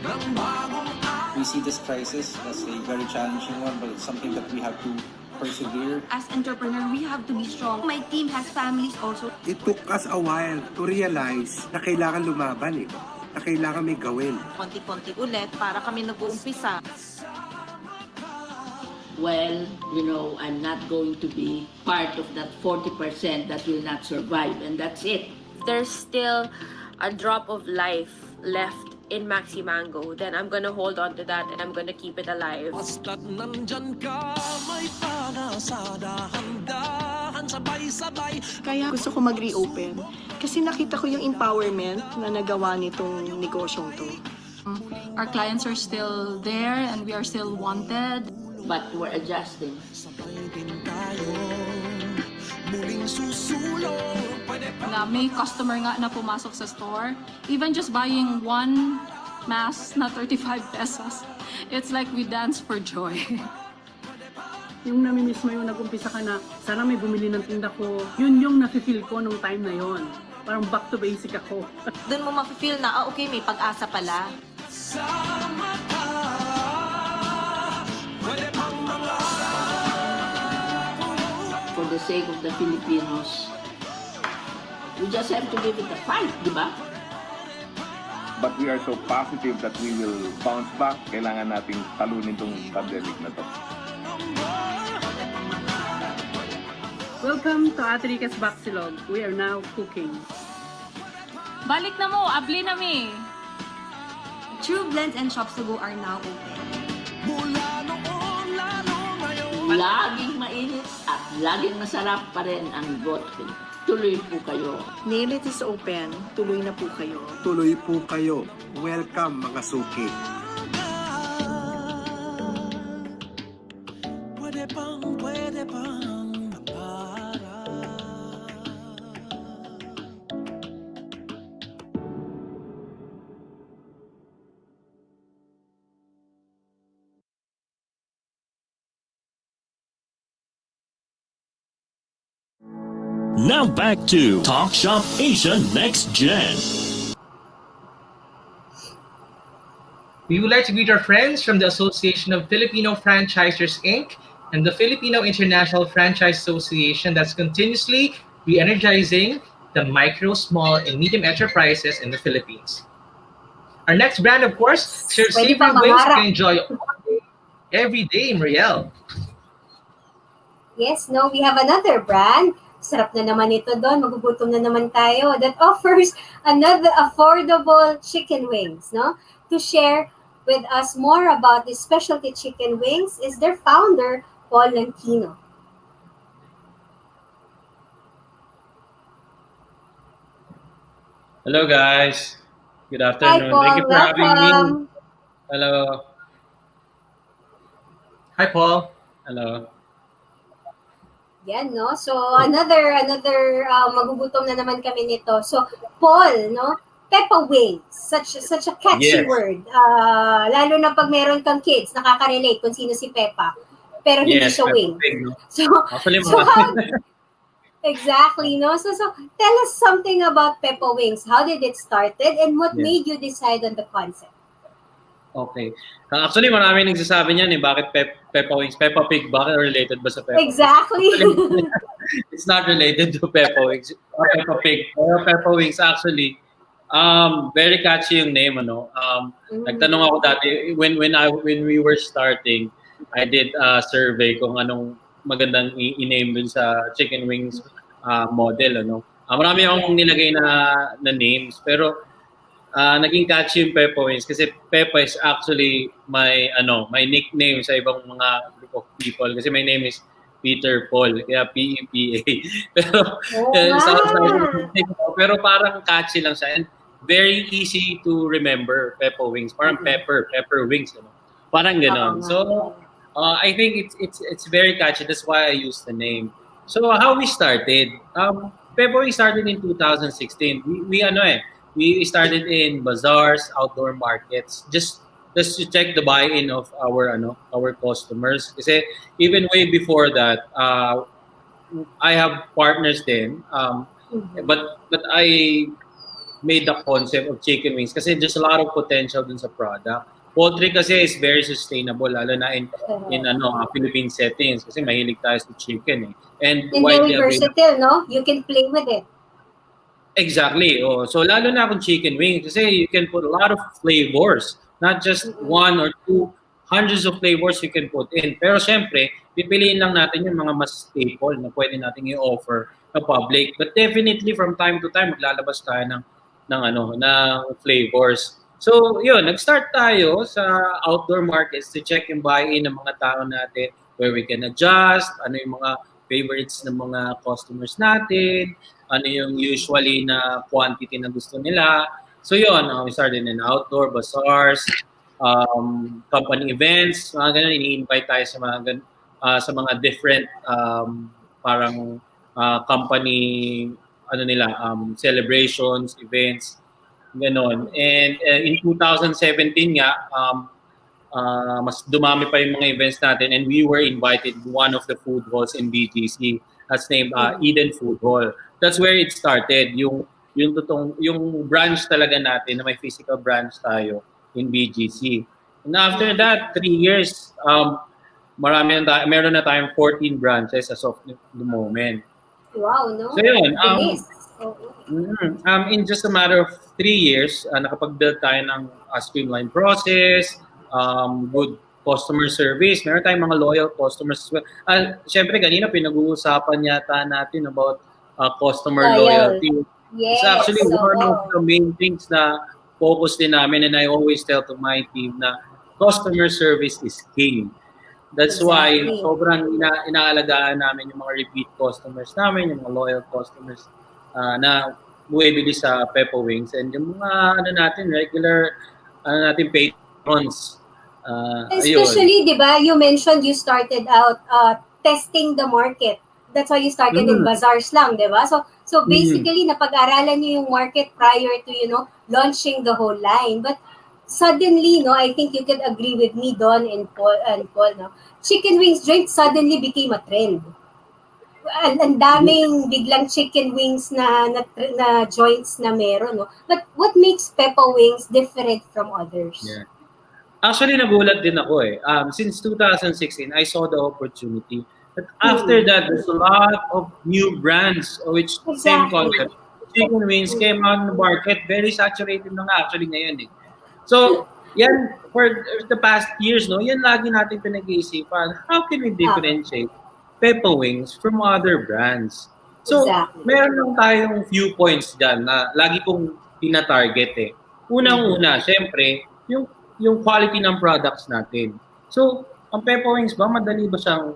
ng bagong We see this crisis as a very challenging one, but it's something that we have to persevere. As entrepreneur, we have to be strong. My team has families also. It took us a while to realize na kailangan lumaban na kailangan may gawin. Konti-konti ulit para kami nag-uumpisa. well, I'm not going to be part of that 40% that will not survive, and that's it. There's still a drop of life left in Maxi Mango, then I'm gonna hold on to that and I'm gonna keep it alive. Basta't nandyan ka, may pag-asa, dahan-dahan, sabay-sabay. Kaya gusto ko mag-reopen kasi nakita ko yung empowerment na nagawa nitong negosyong to. Our clients are still there and we are still wanted. But we're adjusting. Na may customer nga na pumasok sa store, even just buying one mask na 35 pesos, it's like we dance for joy. Yung namimiss mo yung nag-umpisa ka na, sana may bumili ng tinda ko, yun yung nafe-feel ko nung time na yon. Parang back to basic ako. Doon mo mafe-feel na, okay, may pag-asa pala. For the sake of the Filipinos, we just have to give it a fight, di ba? But we are so positive that we will bounce back. Kailangan nating talunin itong pandemic na to. Welcome to Ate Rica's Baksilog. We are now cooking. Balik na mo, abli na mi. True Blends and Shops to Go are now open. Laging mainit at laging masarap pa rin ang vodka. Tuloy po kayo. Nail It is open. Tuloy na po kayo. Tuloy po kayo. Welcome mga suki. Pwede pang Now back to Talk Shop Asia Next Gen. We would like to greet our friends from the Association of Filipino Franchisers, Inc. and the Filipino International Franchise Association that's continuously re-energizing the micro, small, and medium enterprises in the Philippines. Our next brand, of course, shares Pwede savory pa ways mangarap. to enjoy every day, Mariel. Yes, no, we have another brand. Sarap na naman ito doon. Magugutom na naman tayo. That offers another affordable chicken wings, no? To share with us more about the specialty chicken wings is their founder, Paul Lantino. Hello guys. Good Hi, afternoon. Paul. Thank you for having me. Welcome. Hello. Hi, Paul. Hello. Yan, no? So, another magugutom na naman kami nito. So, Paul, no? Peppa Wings. Such a catchy Yes. word. Lalo na pag meron kang kids, nakaka-relate kung sino si Peppa. Pero hindi Yes, siya Peppa wing. Pig, no? So, Actually, so how, exactly, no? So, tell us something about Peppa Wings. How did it started and what Yes. made you decide on the concept? Okay. Actually, marami nagsasabi niyan bakit Peppa Wings? Peppa Pig, bakit related ba sa Peppa? Exactly. It's not related to Peppa Wings or Peppa Pig. Pero Peppa Wings actually, very catchy yung name, ano. Nagtanong ako dati when we were starting, I did a survey kung anong magandang i-name dun sa chicken wings model, ano. Marami akong nilagay na names, pero naging catchy yung Peppa Wings kasi Peppa is actually my nickname sa ibang mga group of people kasi my name is Peter Paul, kaya P-E-P-A. Pero, Oo pero parang catchy lang siya and very easy to remember, Peppo Wings. Parang pepper wings, you know? Parang ganon. So, I think it's very catchy. That's why I used the name. So, how we started? Peppo Wings started in 2016. We started in bazaars, outdoor markets, just to check the buy-in of our customers. Kasi even way before that, I have partners then, but I made the concept of chicken wings kasi there's a lot of potential dun sa product. Poultry kasi is very sustainable lalo na in Philippine settings kasi mahilig tayo sa chicken eh. And very widely available. versatile, no? You can play with it. Exactly. Oh, so lalo na kung chicken wings kasi you can put a lot of flavors, not just one or two, hundreds of flavors you can put in. Pero syempre, pipiliin lang natin yung mga mas staple na pwede nating i-offer sa public. But definitely from time to time maglalabas tayo ng flavors. So, yun, nag-start tayo sa outdoor markets to check yung buy-in ng mga tao natin, where we can adjust, ano yung mga favorites ng mga customers natin, ano yung usually na quantity na gusto nila. So yun, we started in outdoor bazaars, company events, mga ganun, ini-invite tayo sa mga different parang company celebrations, events, ganon. And in 2017 nga, mas dumami pa yung mga events natin and we were invited to one of the food halls in BGC. That's named Eden Food Hall. That's where it started. Yung branch talaga natin na may physical branch tayo in BGC. And after that, 3 years, meron na tayong 14 branches as of the moment. Wow, no? So yun, in just a matter of 3 years, nakapag-build tayo ng streamlined process, good customer service. Meron tayong mga loyal customers as well. Siyempre, kanina pinag-uusapan yata natin about customer loyalty. Yes, It's actually one of the main things na focus din namin and I always tell to my team na customer service is king. That's why sobrang inaalagaan namin yung mga repeat customers namin, yung mga loyal customers na bumibili sa Peppo Wings and yung mga regular patrons. Especially, di ba, you mentioned you started out testing the market. That's why you started in bazaars lang, di ba? So basically, napag-aralan niyo yung market prior to, launching the whole line. But suddenly, I think you can agree with me, Don and Paul, no? Chicken wings joint suddenly became a trend. Ang daming biglang chicken wings na joints na meron, no? But what makes Peppo Wings different from others? Yeah. Actually, nagulat din ako eh. Since 2016, I saw the opportunity. But after that, there's a lot of new brands which same concept. Chicken wings came out in the market. Very saturated na nga actually ngayon eh. So, yan, for the past years, yan lagi natin pinag-iisipan. How can we differentiate Peppo Wings from other brands? So, meron lang tayong few points dyan na lagi kong tina-target eh. Unang-una, syempre, yung quality ng products natin. So, ang Peppo Wings ba, madali ba siyang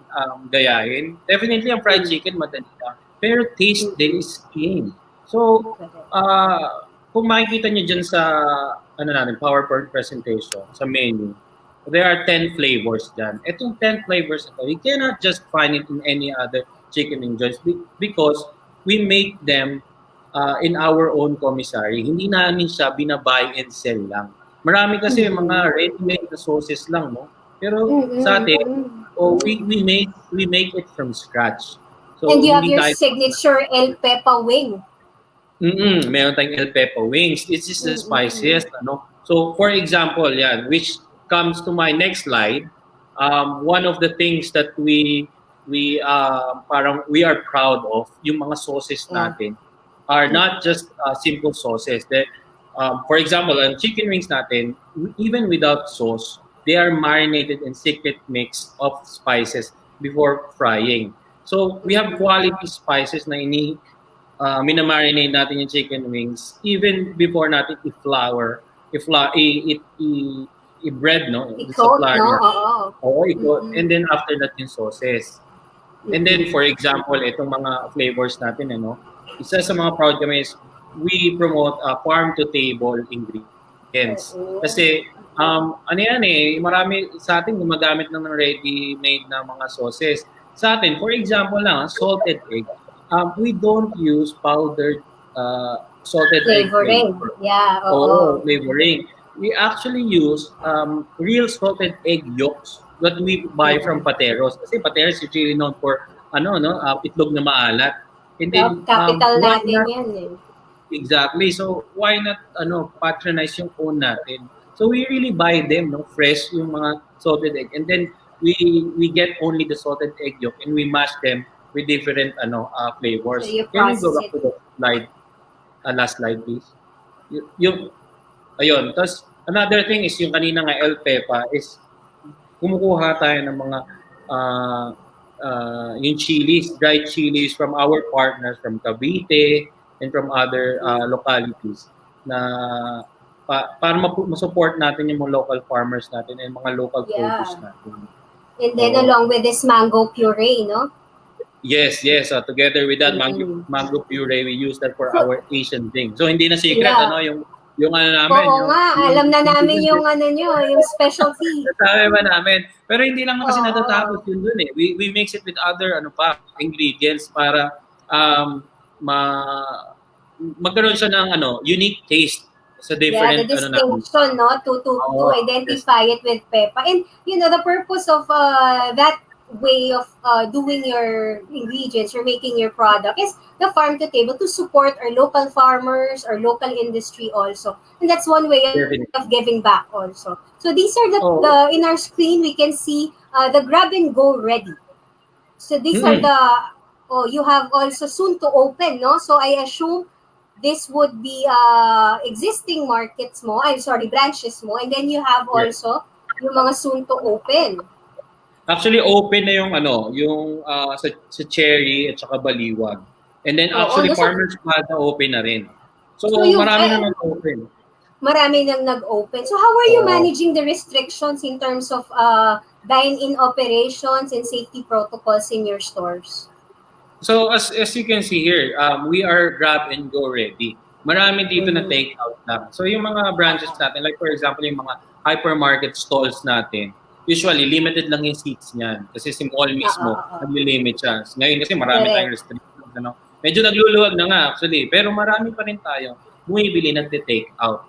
gayahin? Definitely, ang fried chicken, madali lang. Pero taste din is king. So, kung makikita nyo dyan sa PowerPoint presentation, sa menu, there are 10 flavors dyan. Itong 10 flavors ito, you cannot just find it in any other chicken wing joints because we make them in our own commissary. Hindi namin siya binabuy and sell lang. Marami kasi mga ready-made na sauces lang, no? Pero sa atin, we make it from scratch. So, and you have your signature El Peppa Wing. Meron tayong El Peppa Wings. It's just the spiciest, ano? So, for example, which comes to my next slide, one of the things that we are proud of, yung mga sauces natin, are not just simple sauces. For example, ang chicken wings natin, even without sauce, they are marinated in secret mix of spices before frying. So, we have quality spices na minamarinate natin yung chicken wings even before natin i-bread, no? I-coat, no? And then after that yung sauces. And then, for example, itong mga flavors natin, isa sa mga proud kami is we promote farm-to-table ingredients. Kasi, ano yan marami sa atin gumagamit ng ready-made na mga sauces. Sa atin, for example lang, salted egg, we don't use powdered salted Flavoring. egg flavor. Yeah, Flavoring. We actually use real salted egg yolks that we buy from Pateros. Kasi Pateros is really known for itlog na maalat. And then, capital why natin not, yan eh. exactly. So why not patronize yung own natin? So we really buy them fresh yung mga salted egg, and then we get only the salted egg yolk and we mash them with different flavors. So you Can we go process back to the slide? Last slide, please. Yung ayun. Tapos another thing is yung kanina nga El Pepa is kumukuha tayo ng mga yung chilies, dried chilies from our partners from Cavite and from other localities na para ma-support natin yung mga local farmers natin and mga local produce natin. And then along with this mango puree, no? Yes. Together with that mango puree, we use that for our Asian thing. So hindi na secret yung ano namin. Oo nga, alam na namin yung yung specialty. Sabi ba namin? Pero hindi lang kasi natatapos yun dun eh. We mix it with other ingredients para magkaroon siya ng unique taste sa different the distinction to identify it with Pepa. And the purpose of that way of doing your ingredients or making your product is the farm to table, to support our local farmers, our local industry also. And that's one way of giving back also. So these are the in our screen we can see the grab and go ready. So these are the you have also soon to open, no? So I assume this would be existing markets mo, branches mo, and then you have also yung mga soon to open. Actually, open na yung sa Cherry at saka Baliwag. And then actually, Farmers Plaza open na rin. So marami na nag-open. Marami nang nag-open. So how are you managing the restrictions in terms of dine-in operations and safety protocols in your stores? So as you can see here, we are grab and go ready. Marami dito na take out lang. So yung mga branches natin, like for example, yung mga hypermarket stalls natin, usually limited lang yung seats niyan kasi si mall mismo nag-limit siya. Ngayon kasi marami tayong restrictions. Medyo nagluluwag na nga actually, pero marami pa rin tayo bumibili nagte-take out.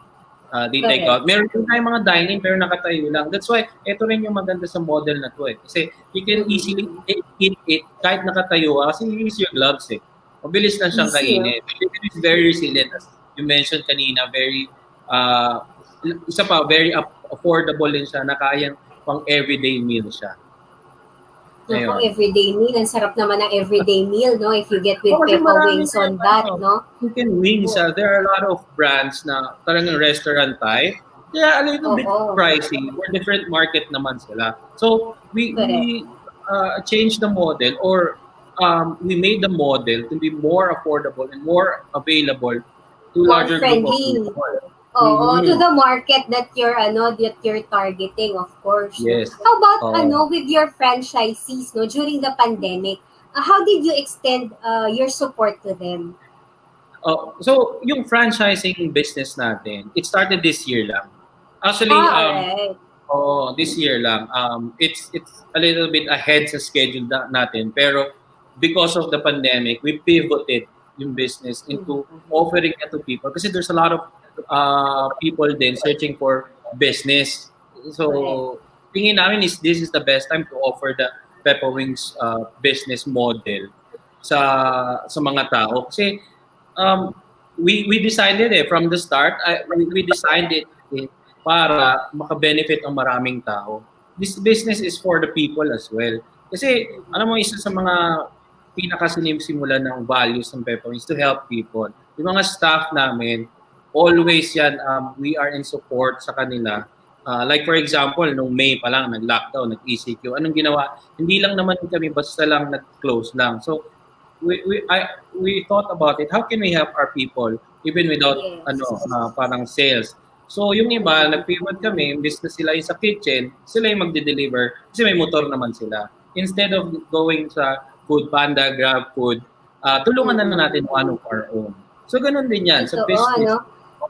Take out. Meron din tayong mga dining pero nakatayo lang. That's why ito rin yung maganda sa model na to eh. Kasi you can easily eat it kahit nakatayo kasi you use your gloves eh. Mabilis lang siyang kainin. It is very resilient as you mentioned kanina, very very affordable din siya na kayang pang everyday meal siya. Pang everyday meal. Ang sarap naman ng everyday meal, no? If you get with Peppa Wings on that, no? Chicken wings, there are a lot of brands na talagang restaurant type. Yeah, a little bit pricey. For different market naman sila. So, we changed the model or we made the model to be more affordable and more available to larger group of people. To the market that you're targeting, of course. Yes. How about with your franchisees, no, during the pandemic? How did you extend your support to them? So yung franchising business natin, it started this year lang. Actually, this year lang. It's a little bit ahead sa schedule natin, pero because of the pandemic, we pivoted yung business into offering it to people kasi there's a lot of people then searching for business. So, tingin namin this is the best time to offer the Peppa Wings business model sa mga tao. Kasi we designed it from the start. We designed it para maka-benefit ang maraming tao. This business is for the people as well. Kasi, alam mo, isa sa mga pinakasimula ng values ng Peppa Wings to help people. Yung mga staff namin, always yan, we are in support sa kanila. Like for example, nung May pa lang, nag-lockdown, nag-ECQ. Anong ginawa? Hindi lang naman kami basta lang nag-close lang. So, we thought about it. How can we help our people even without parang sales? So, yung iba, nag-pivot kami, imbis na sila yung sa kitchen, sila yung magde-deliver kasi may motor naman sila. Instead of going sa Food Panda, Grab Food, tulungan na natin one of our own. So ganun din yan sa Totoo, business. no?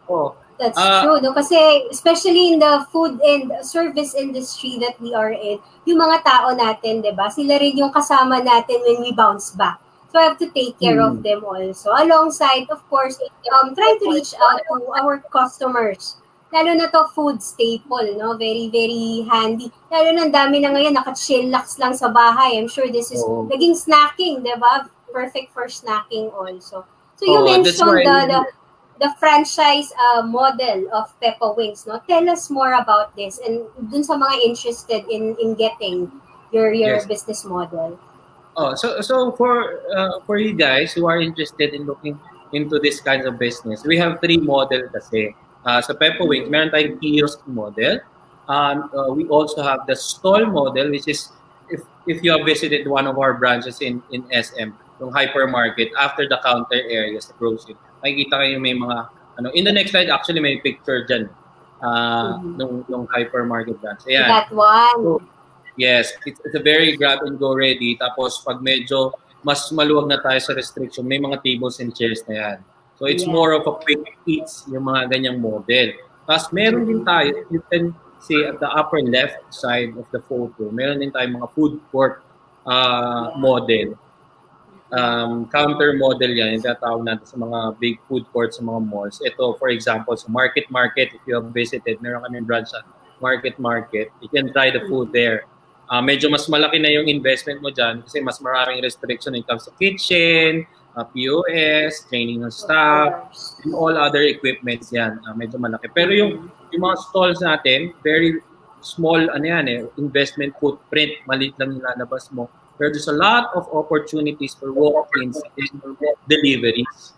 Oo. That's true, no? Kasi especially in the food and service industry that we are in, yung mga tao natin, di ba? Sila rin yung kasama natin when we bounce back. So I have to take care of them also. Alongside, of course, trying to reach out to our customers. Lalo na to food staple, no? Very, very handy. Lalo na ang dami na ngayon, naka-chillax lang sa bahay. I'm sure this is naging snacking, di ba? Perfect for snacking also. So you mentioned the franchise model of Peppa Wings, no? Tell us more about this and dun sa mga interested in getting your business model. Oh, so for you guys who are interested in looking into this kind of business, we have 3 model kasi. Sa Peppa Wings, meron tayong kiosk model. We also have the stall model, which is if you have visited one of our branches in SM, yung hypermarket, after the counter areas, the grocery, makikita kayo may mga, in the next slide, actually may picture dyan, nung hypermarket branch. Ayan. That one. So, yes, it's a very grab and go ready. Tapos pag medyo mas maluwag na tayo sa restriction, may mga tables and chairs na yan. So it's more of a quick eats, yung mga ganyang model. Tapos meron din tayo, you can see at the upper left side of the photo, meron din tayo mga food court model. Counter model yan, yung tatawag natin sa mga big food courts sa mga malls. Ito, for example, sa Market, if you have visited, meron kami branch sa Market, you can try the food there. Medyo mas malaki na yung investment mo dyan kasi mas maraming restriction when it comes to kitchen, POS, training ng staff, and all other equipments yan. Medyo malaki. Pero yung mga stalls natin, very small investment footprint, maliit lang nilalabas mo. Pero there's a lot of opportunities for walk-ins and deliveries.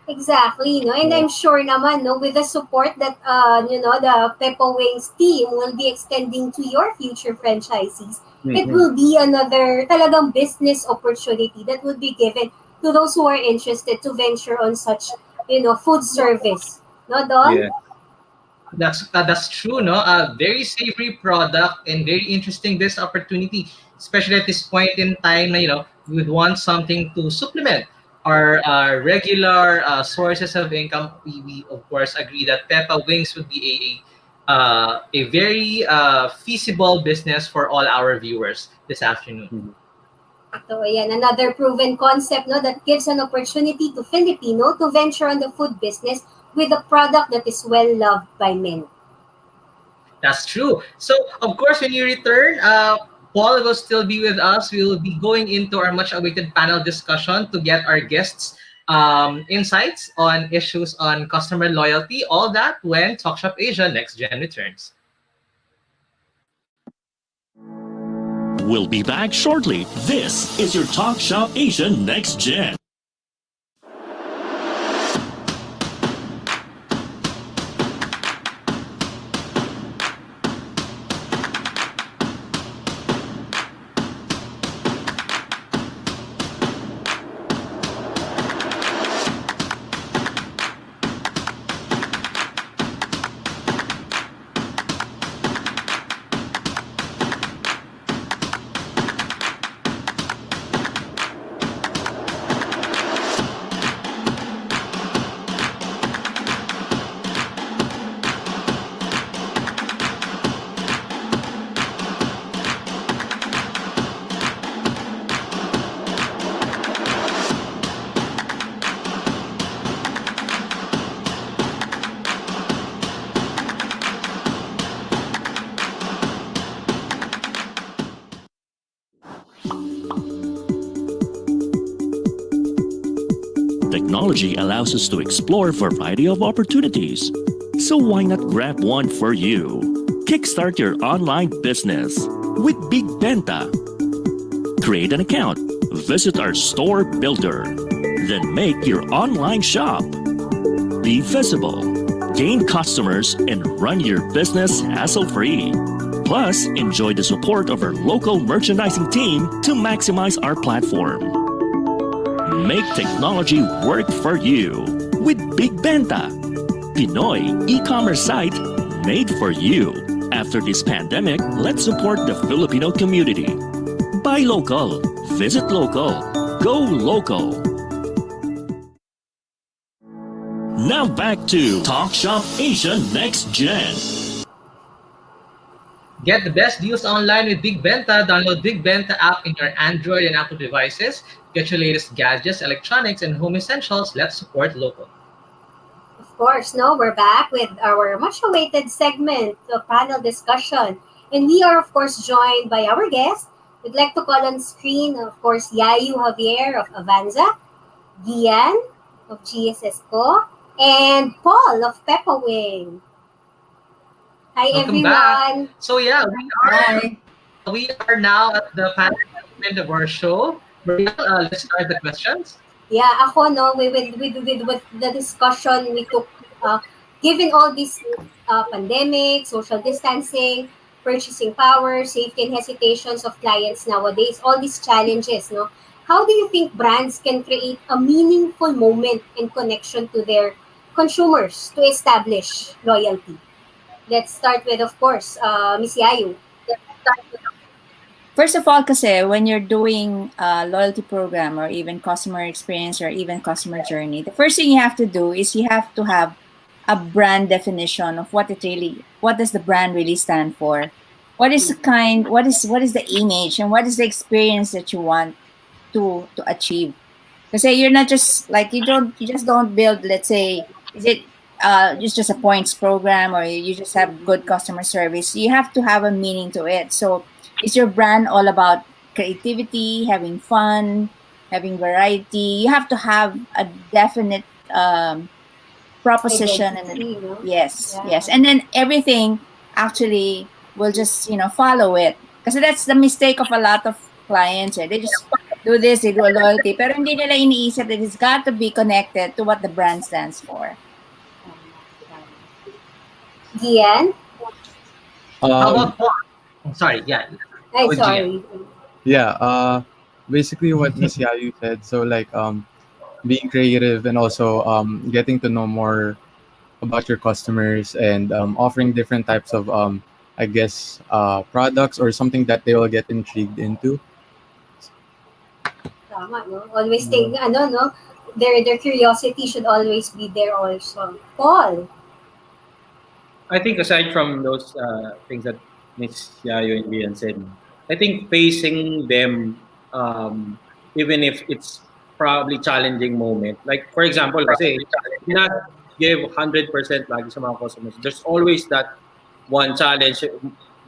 Exactly, no? And I'm sure naman, no, with the support that, the Peppa Wings team will be extending to your future franchisees, it will be another talagang business opportunity that would be given to those who are interested to venture on such, food service. No, Don? Yeah. That's true, no? A very savory product and very interesting this opportunity, especially at this point in time. We would want something to supplement our regular sources of income. We of course agree that Peppa Wings would be a very feasible business for all our viewers this afternoon. So, ayan, another proven concept, no, that gives an opportunity to Filipino to venture on the food business with a product that is well loved by many. That's true. So, of course, when you return, Paul will still be with us. We will be going into our much-awaited panel discussion to get our guests' insights on issues on customer loyalty. All that when Talk Shop Asia Next Gen returns. We'll be back shortly. This is your Talk Shop Asia Next Gen. Technology allows us to explore a variety of opportunities. So why not grab one for you? Kickstart your online business with Big Benta. Create an account, visit our store builder, then make your online shop. Be visible, gain customers, and run your business hassle-free. Plus, enjoy the support of our local merchandising team to maximize our platform. Make technology work for you with Big Benta, Pinoy e-commerce site made for you. After this pandemic, let's support the Filipino community. Buy local. Visit local. Go local. Now back to Talk Shop Asia Next Gen. Get the best deals online with Big Benta. Download Big Benta app in your Android and Apple devices. Get your latest gadgets, electronics, and home essentials. Let's support local. Of course, no, we're back with our much-awaited segment, the panel discussion. And we are, of course, joined by our guest. We'd like to call on screen, of course, Yayu Javier of Avanza, Gian of GSSco, and Paul of Peppa Wing. Hi, Welcome everyone. back. So yeah, we are now at the panel segment of our show. Let's start the questions. Yeah, ako no, with the discussion we took, given all these pandemic, social distancing, purchasing power, safety and hesitations of clients nowadays, all these challenges, no? How do you think brands can create a meaningful moment and connection to their consumers to establish loyalty? Let's start with, of course, Miss Yayu. First of all, kasi when you're doing a loyalty program or even customer experience or even customer journey, the first thing you have to do is you have to have a brand definition of what does the brand really stand for? What is the image and what is the experience that you want to achieve? Because you're not just like you just don't build, let's say, is it it's just a points program or you just have good customer service. You have to have a meaning to it. So is your brand all about creativity, having fun, having variety? You have to have a definite proposition Identity, no? yes, Yeah. yes. And then everything actually will just, follow it. Kasi that's the mistake of a lot of clients. They just do this, they do a loyalty. Pero hindi nila iniisip that it's got to be connected to what the brand stands for. Gian? How about Paul? I'm sorry, yeah. Ay, With sorry. Yeah, basically what Miss Yayu said. So like being creative and also getting to know more about your customers and offering different types of I guess products or something that they will get intrigued into. Tama, no? Always think, no? Their curiosity should always be there also. Paul? I think aside from those things that Miss Yayo and Lian said, I think facing them, even if it's probably challenging moment. Like for example, kasi you not give 100% lagi sa mga customers. There's always that one challenge.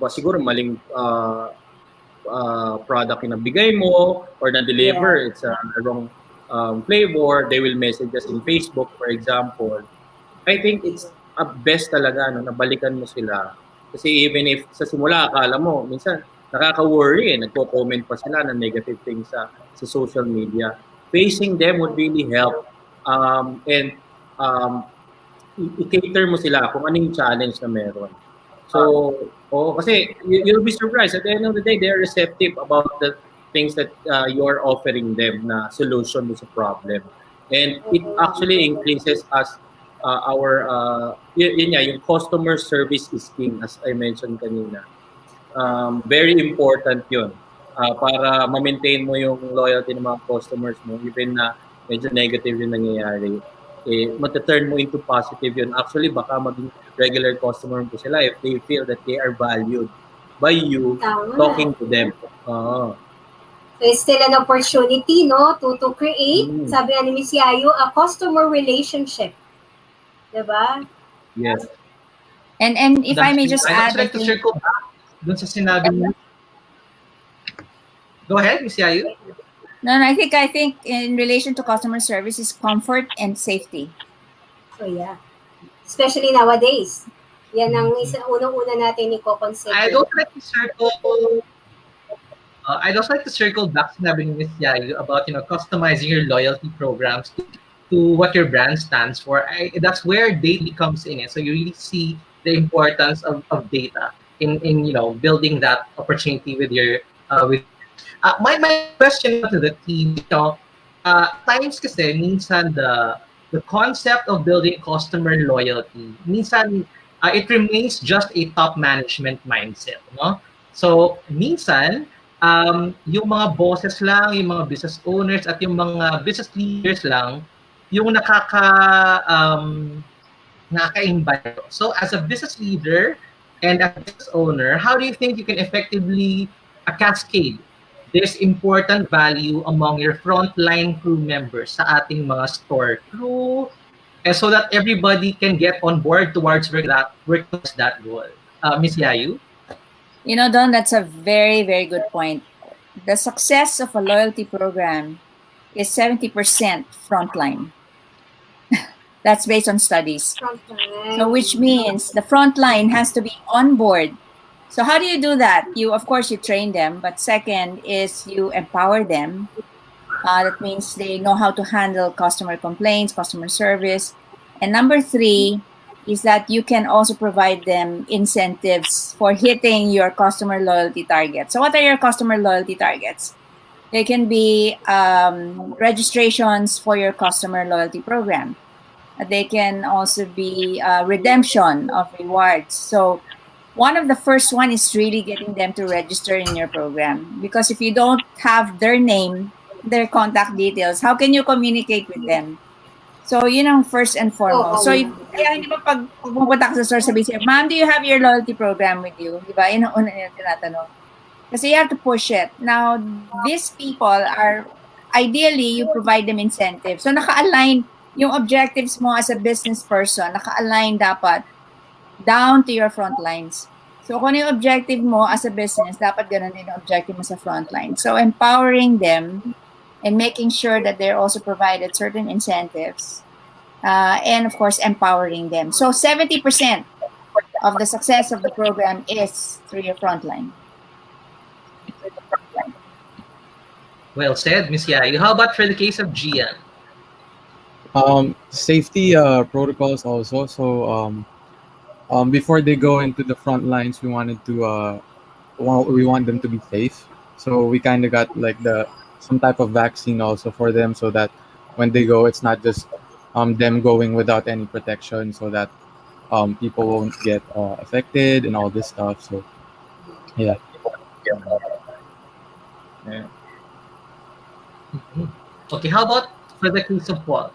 Siguro maling product yung nabigay mo or na-deliver. It's a wrong flavor. They will message us in Facebook, for example. I think it's best talaga nabalikan mo sila. Kasi even if sa simula akala mo, minsan nakaka-worry nagko-comment pa sila ng negative things sa social media. Facing them would really help. And i-cater mo sila kung ano yung challenge na meron. So, kasi you'll be surprised. At the end of the day, they're receptive about the things that you're offering them na solution to the problem. And it actually increases us yung customer service is king, as I mentioned kanina. Very important yun para ma-maintain mo yung loyalty ng mga customers mo, even na medyo negative yung nangyayari. Mataturn mo into positive yun. Actually, baka maging regular customer mo sila if they feel that they are valued by you talking to them. So it's still an opportunity, no, to create, sabi nga ni Miss Yayo, a customer relationship. Diba? Yes. And if I may just add, like to circle back dun sa sinabi mo. Go ahead, Miss Yayu. No, I think in relation to customer service is comfort and safety. So yeah. Especially nowadays. Yan ang unang-una natin i-consider. I'd also like to circle back to sinabi ni Miss Yayu about customizing your loyalty programs to what your brand stands for. That's where data comes in. So you really see the importance of data in building that opportunity with your my question to the team, times kasi minsan the concept of building customer loyalty, minsan it remains just a top management mindset, no? So minsan yung mga bosses lang, yung mga business owners at yung mga business leaders lang yung nakaka-invite. So as a business leader and as a business owner, how do you think you can effectively cascade this important value among your frontline crew members sa ating mga store crew, and so that everybody can get on board towards work towards that goal? Miss Yayu? You know, Don, that's a very, very good point. The success of a loyalty program is 70% frontline. That's based on studies. So which means the frontline has to be on board. So how do you do that? Of course, you train them, but second is you empower them. That means they know how to handle customer complaints, customer service. And number 3 is that you can also provide them incentives for hitting your customer loyalty targets. So what are your customer loyalty targets? They can be registrations for your customer loyalty program. They can also be redemption of rewards. So one of the first one is really getting them to register in your program, because if you don't have their name, their contact details, how can you communicate with them? So yun ang first and foremost. So kaya hindi ba pag pumunta ka sa store, sabi siya, "Ma'am, do you have your loyalty program with you?" Di ba? Yun ang una nila tinatanong. Kasi you have to push it. Now, these people are, ideally, you provide them incentives. So naka-align yung objectives mo as a business person, naka-align dapat down to your front lines. So kung ano yung objective mo as a business, dapat ganun din yung objective mo sa front line. So empowering them and making sure that they're also provided certain incentives, and of course empowering them. So 70% of the success of the program is through your front line. Well said, Miss Yayu. How about for the case of Gian? Safety protocols also. So before they go into the front lines, we want them to be safe. So we kind of got like some type of vaccine also for them, so that when they go, it's not just them going without any protection, so that people won't get affected and all this stuff. So yeah. Okay, how about for the case of Paul?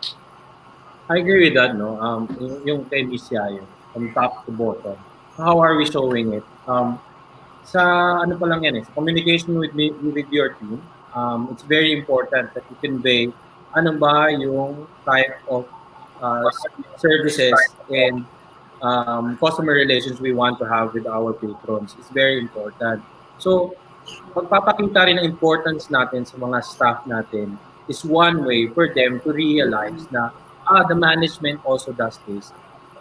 I agree with that, no? Yung kay Miss Yayo, from top to bottom. How are we showing it? Sa ano pa lang yan sa communication with your team, it's very important that you convey ano ba yung type of services and customer relations we want to have with our patrons. It's very important. So, pagpapakita rin ng importance natin sa mga staff natin is one way for them to realize na the management also does this.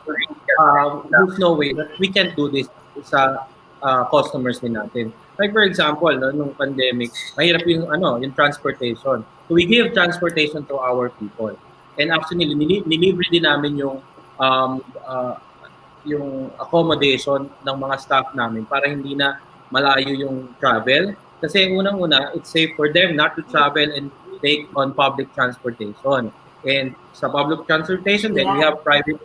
There's no way that we can do this sa customers din natin. Like for example, nung pandemic, mahirap yung transportation. So we give transportation to our people. And actually, nilibre din namin yung accommodation ng mga staff namin para hindi na malayo yung travel. Kasi unang-una, it's safe for them not to travel and take on public transportation. And sa public transportation, then we have private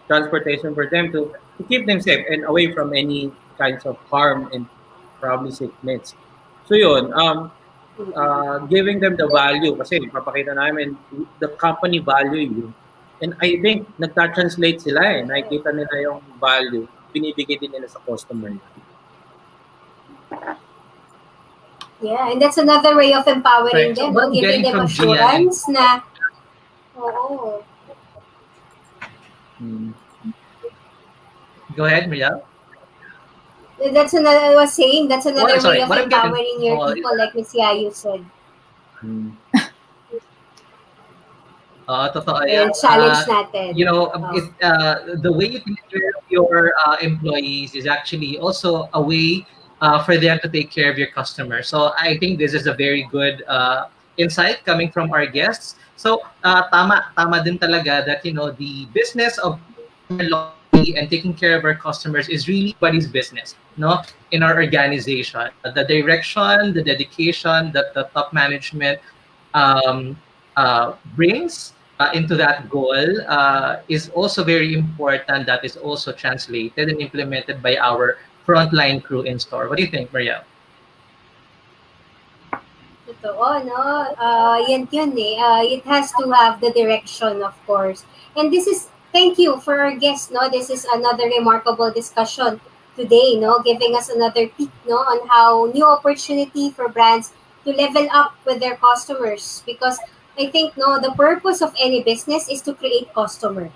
transportation for them to keep them safe and away from any kinds of harm and probably sickness. So yun, giving them the value, kasi papakita namin the company value you. And I think nagta-translate sila nakikita nila yung value, binibigay din nila sa customer. Yeah, and that's another way of empowering them, So giving them assurance na Go ahead, Maria. That's another, I was saying, that's another way of What empowering your people, like Miss Yayu said. Totoo yan. Challenge natin. You know, the way you take care of your employees is actually also a way for them to take care of your customers. So I think this is a very good insight coming from our guests. So tama din talaga that the business of loyalty and taking care of our customers is really everybody's business, no? In our organization, the direction, the dedication that the top management brings into that goal is also very important. That is also translated and implemented by our frontline crew in store. What do you think, Maria? Totoo, no? Yan yun eh. It has to have the direction, of course. And this is, thank you for our guest, no? This is another remarkable discussion today, no? Giving us another peek, no? On how new opportunity for brands to level up with their customers. Because I think, no, the purpose of any business is to create customer.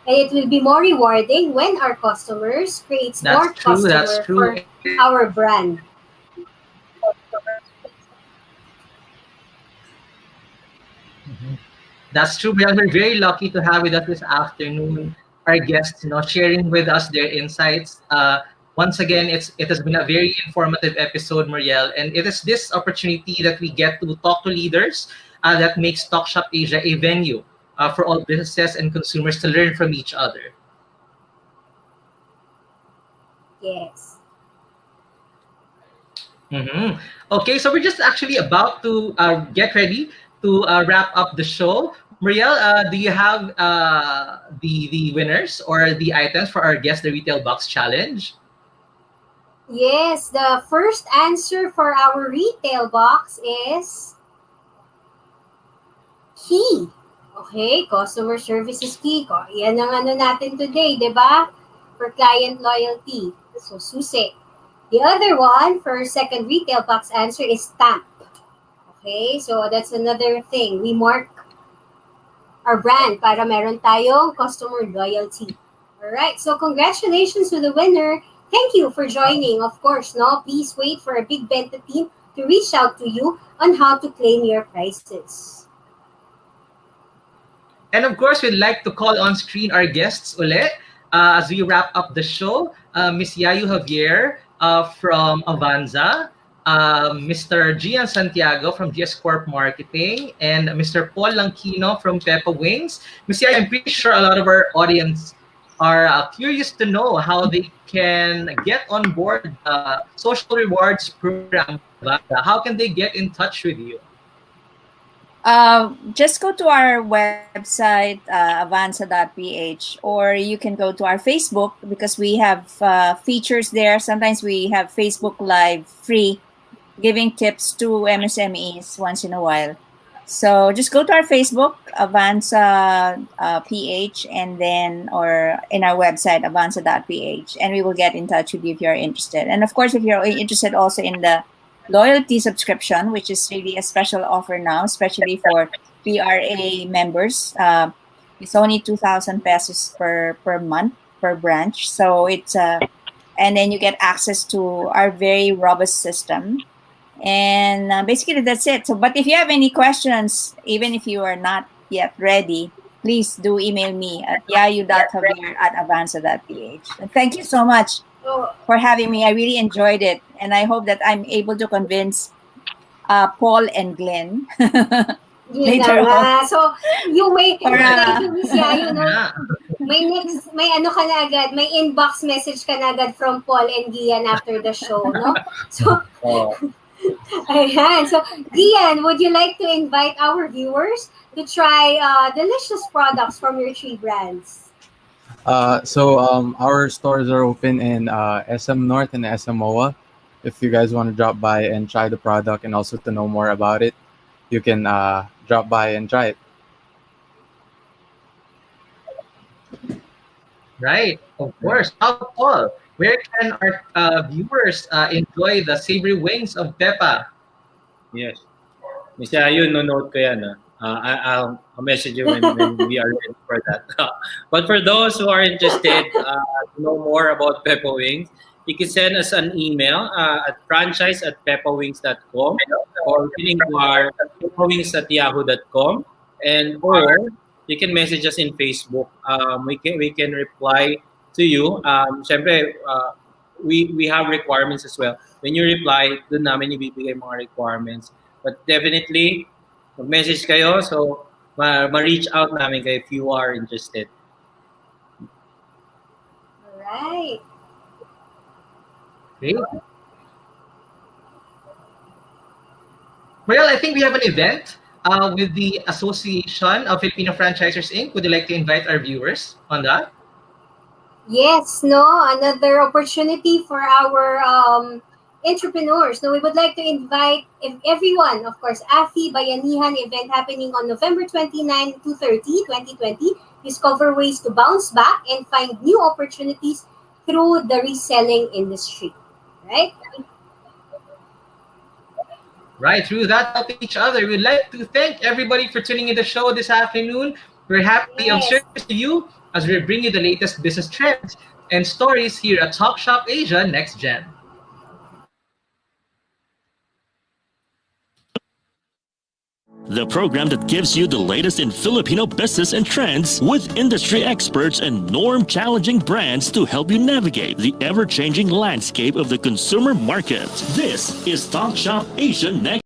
And it will be more rewarding when our customers creates more That's true. That's customer true. for our brand. That's true. We're very lucky to have with us this afternoon our guests, sharing with us their insights. Once again, it has been a very informative episode, Muriel, and it is this opportunity that we get to talk to leaders that makes Talk Shop Asia a venue for all businesses and consumers to learn from each other. Yes. Mm-hmm. Okay, so we're just actually about to get ready to wrap up the show. Muriel, do you have the winners or the items for our Guess the Retail Box challenge? Yes, the first answer for our retail box is key. Okay, customer service is key. Yan ang ano natin today, di ba? For client loyalty. So, susi. The other one for second retail box answer is stamp. Okay, so that's another thing. We mark our brand para meron tayong customer loyalty. Alright, so congratulations to the winner. Thank you for joining. Of course, no, please wait for a Big Benta team to reach out to you on how to claim your prizes. And of course, we'd like to call on screen our guests ulit as we wrap up the show. Miss Yayu Javier from Avanza, Mr. Gian Santiago from GS Corp Marketing, and Mr. Paul Langkino from Peppa Wings. Miss Yayu, I'm pretty sure a lot of our audience are curious to know how they can get on board the social rewards program. How can they get in touch with you? Just go to our website, avanza.ph, or you can go to our Facebook because we have features there. Sometimes we have Facebook Live free, giving tips to MSMEs once in a while. So just go to our Facebook, Avanza PH, and then, or in our website, avanza.ph, and we will get in touch with you if you're interested. And of course, if you're interested also in the loyalty subscription, which is really a special offer now, especially for PRA members. It's only 2,000 pesos per month per branch. So it's and then you get access to our very robust system. And basically that's it. So, but if you have any questions, even if you are not yet ready, please do email me at yayu.javier@avanza.ph. And thank you so much for having me. I really enjoyed it, and I hope that I'm able to convince Paul and Glenn later on. So, you may, Or, thank you, Miss Yayo, no? May ano ka na agad, may inbox message ka na agad from Paul and Gian after the show, no? So, ayan. So, Gian, would you like to invite our viewers to try delicious products from your three brands? Our stores are open in SM North and SM MOA. If you guys want to drop by and try the product and also to know more about it, you can drop by and try it. Right, of course. How Paul, where can our viewers enjoy the savory wings of Peppa? Yes. Miss Yayu, no-note ko yan. I'll message you when we are ready for that. But for those who are interested to know more about Peppa Wings, you can send us an email at franchise@peppawings.com, or link to our peppawings@yahoo.com, and or you can message us in Facebook. We can reply to you. Syempre, we have requirements as well. When you reply, doon namin ibibigay mga requirements. But definitely, mag-message kayo, so ma-reach out namin kayo if you are interested. Alright. Great. Well, I think we have an event with the Association of Filipino Franchisers Inc. Would you like to invite our viewers on that? Yes, no, another opportunity for our entrepreneurs. Now, we would like to invite everyone, of course, AFI Bayanihan event happening on November 29 to 30, 2020. Discover ways to bounce back and find new opportunities through the reselling industry. Right? Right, through that helping each other. We'd like to thank everybody for tuning in the show this afternoon. We're happy of service to you as we bring you the latest business trends and stories here at Talk Shop Asia Next Gen. The program that gives you the latest in Filipino business and trends with industry experts and norm-challenging brands to help you navigate the ever-changing landscape of the consumer market. This is Talk Shop Asia Next.